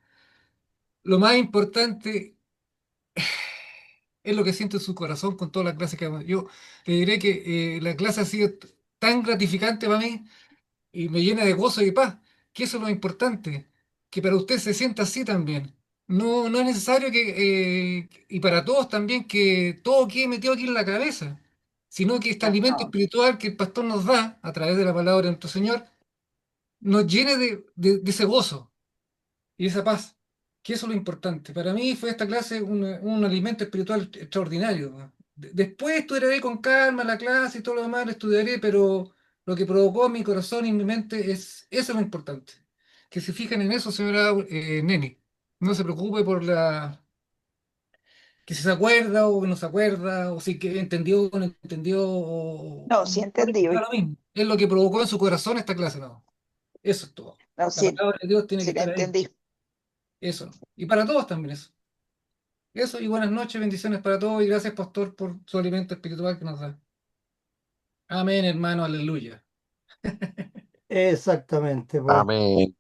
Speaker 2: lo más importante es lo que siente en su corazón con toda la clase que yo le diré que la clase ha sido tan gratificante para mí y me llena de gozo y de paz, que eso es lo importante, que para usted se sienta así también. No, no es necesario y para todos también, que todo quede metido aquí en la cabeza, sino que este alimento
Speaker 3: No,
Speaker 2: espiritual que el pastor nos da a través de la palabra de nuestro Señor, nos llene de ese gozo y esa paz, que eso es lo importante. Para mí fue esta clase un alimento espiritual extraordinario. Después estudiaré con calma la clase y todo lo demás lo estudiaré, pero lo que provocó en mi corazón y en mi mente eso es lo importante. Que se fijen en eso, señora Neni. No se preocupe por que si se acuerda o no se acuerda, o si que entendió o no entendió,
Speaker 3: no, sí entendí.
Speaker 2: da lo mismo. Es lo que provocó en su corazón esta clase, no. Eso es todo.
Speaker 3: No,
Speaker 2: La
Speaker 3: sí,
Speaker 2: palabra de Dios tiene que
Speaker 3: sí la
Speaker 2: estar ahí.
Speaker 3: entendí.
Speaker 2: Eso. Y para todos también eso. Eso y buenas noches, bendiciones para todos y gracias, pastor, por su alimento espiritual que nos da. Amén, hermano, aleluya.
Speaker 1: Exactamente, pues.
Speaker 4: Amén.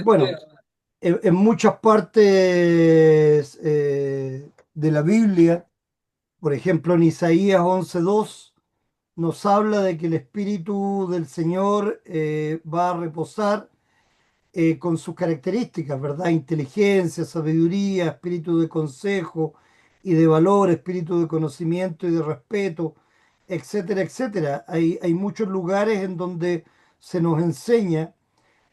Speaker 1: Bueno, en muchas partes de la Biblia, por ejemplo en Isaías 11:2, nos habla de que el Espíritu del Señor va a reposar con sus características, ¿verdad? Inteligencia, sabiduría, espíritu de consejo y de valor, espíritu de conocimiento y de respeto, etcétera, etcétera. Hay muchos lugares en donde se nos enseña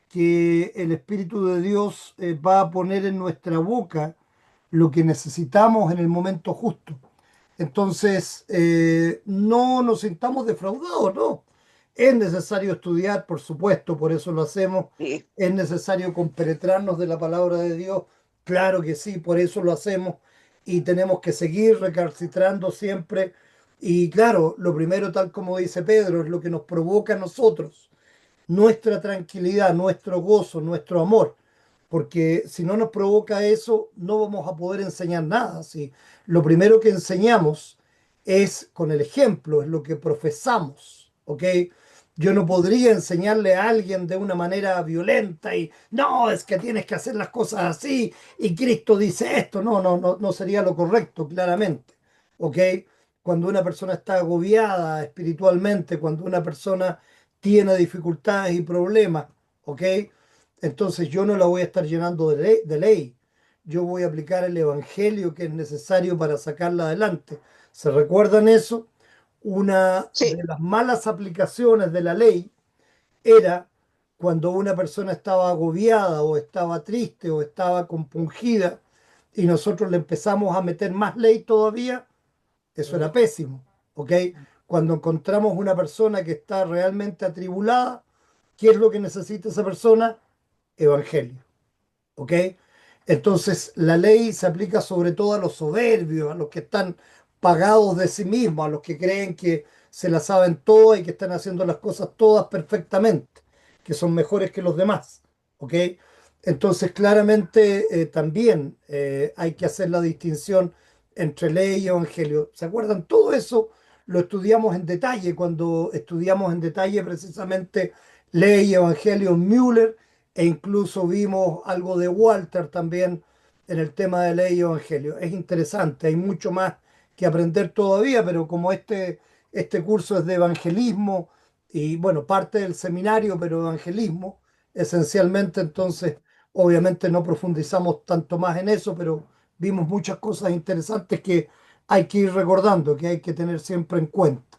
Speaker 1: que el Espíritu de Dios va a poner en nuestra boca lo que necesitamos en el momento justo. Entonces, no nos sintamos defraudados, ¿no? Es necesario estudiar, por supuesto, por eso lo hacemos.
Speaker 3: Sí,
Speaker 1: Es necesario compenetrarnos de la palabra de Dios, claro que sí, por eso lo hacemos y tenemos que seguir recalcitrando siempre. Y claro, lo primero, tal como dice Pedro, es lo que nos provoca a nosotros nuestra tranquilidad, nuestro gozo, nuestro amor, porque si no nos provoca eso, no vamos a poder enseñar nada. Si lo primero que enseñamos es con el ejemplo, es lo que profesamos, ¿ok? Yo no podría enseñarle a alguien de una manera violenta y no, es que tienes que hacer las cosas así y Cristo dice esto. No, no, no, no sería lo correcto, claramente, ¿ok? Cuando una persona está agobiada espiritualmente, cuando una persona tiene dificultades y problemas, ¿ok? Entonces yo no la voy a estar llenando de ley. Yo voy a aplicar el evangelio que es necesario para sacarla adelante. ¿Se recuerdan eso? Una
Speaker 3: sí,
Speaker 1: de las malas aplicaciones de la ley era cuando una persona estaba agobiada o estaba triste o estaba compungida y nosotros le empezamos a meter más ley todavía, eso era pésimo, ¿ok? Cuando encontramos una persona que está realmente atribulada, ¿qué es lo que necesita esa persona? Evangelio, ¿ok? Entonces la ley se aplica sobre todo a los soberbios, a los que están pagados de sí mismos, a los que creen que se las saben todas y que están haciendo las cosas todas perfectamente, que son mejores que los demás, ¿ok? Entonces claramente también hay que hacer la distinción entre ley y evangelio. ¿Se acuerdan? Todo eso lo estudiamos en detalle cuando estudiamos en detalle precisamente ley y evangelio en Müller e incluso vimos algo de Walter también en el tema de ley y evangelio. Es interesante, hay mucho más que aprender todavía, pero como este curso es de evangelismo y bueno, parte del seminario, pero evangelismo, esencialmente, entonces obviamente no profundizamos tanto más en eso, pero vimos muchas cosas interesantes que hay que ir recordando, que hay que tener siempre en cuenta.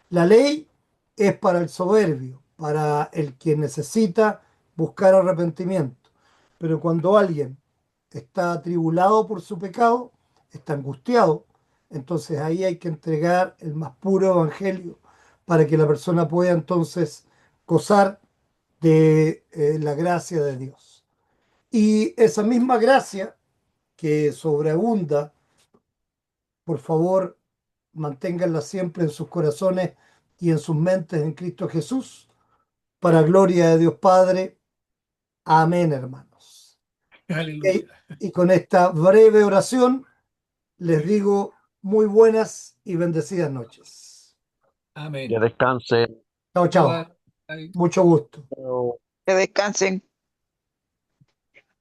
Speaker 1: La ley es para el soberbio, para el que necesita buscar arrepentimiento. Pero cuando alguien está atribulado por su pecado, está angustiado, entonces ahí hay que entregar el más puro evangelio para que la persona pueda entonces gozar de la gracia de Dios. Y esa misma gracia que sobreabunda por favor, manténganla siempre en sus corazones y en sus mentes en Cristo Jesús, para gloria de Dios Padre. Amén, hermanos.
Speaker 2: Aleluya.
Speaker 1: Y con esta breve oración les digo muy buenas y bendecidas noches.
Speaker 4: Que
Speaker 2: Amén.
Speaker 4: descanse.
Speaker 1: Chao, chao.
Speaker 2: Igual. Ay.
Speaker 1: Mucho gusto.
Speaker 3: Que descansen.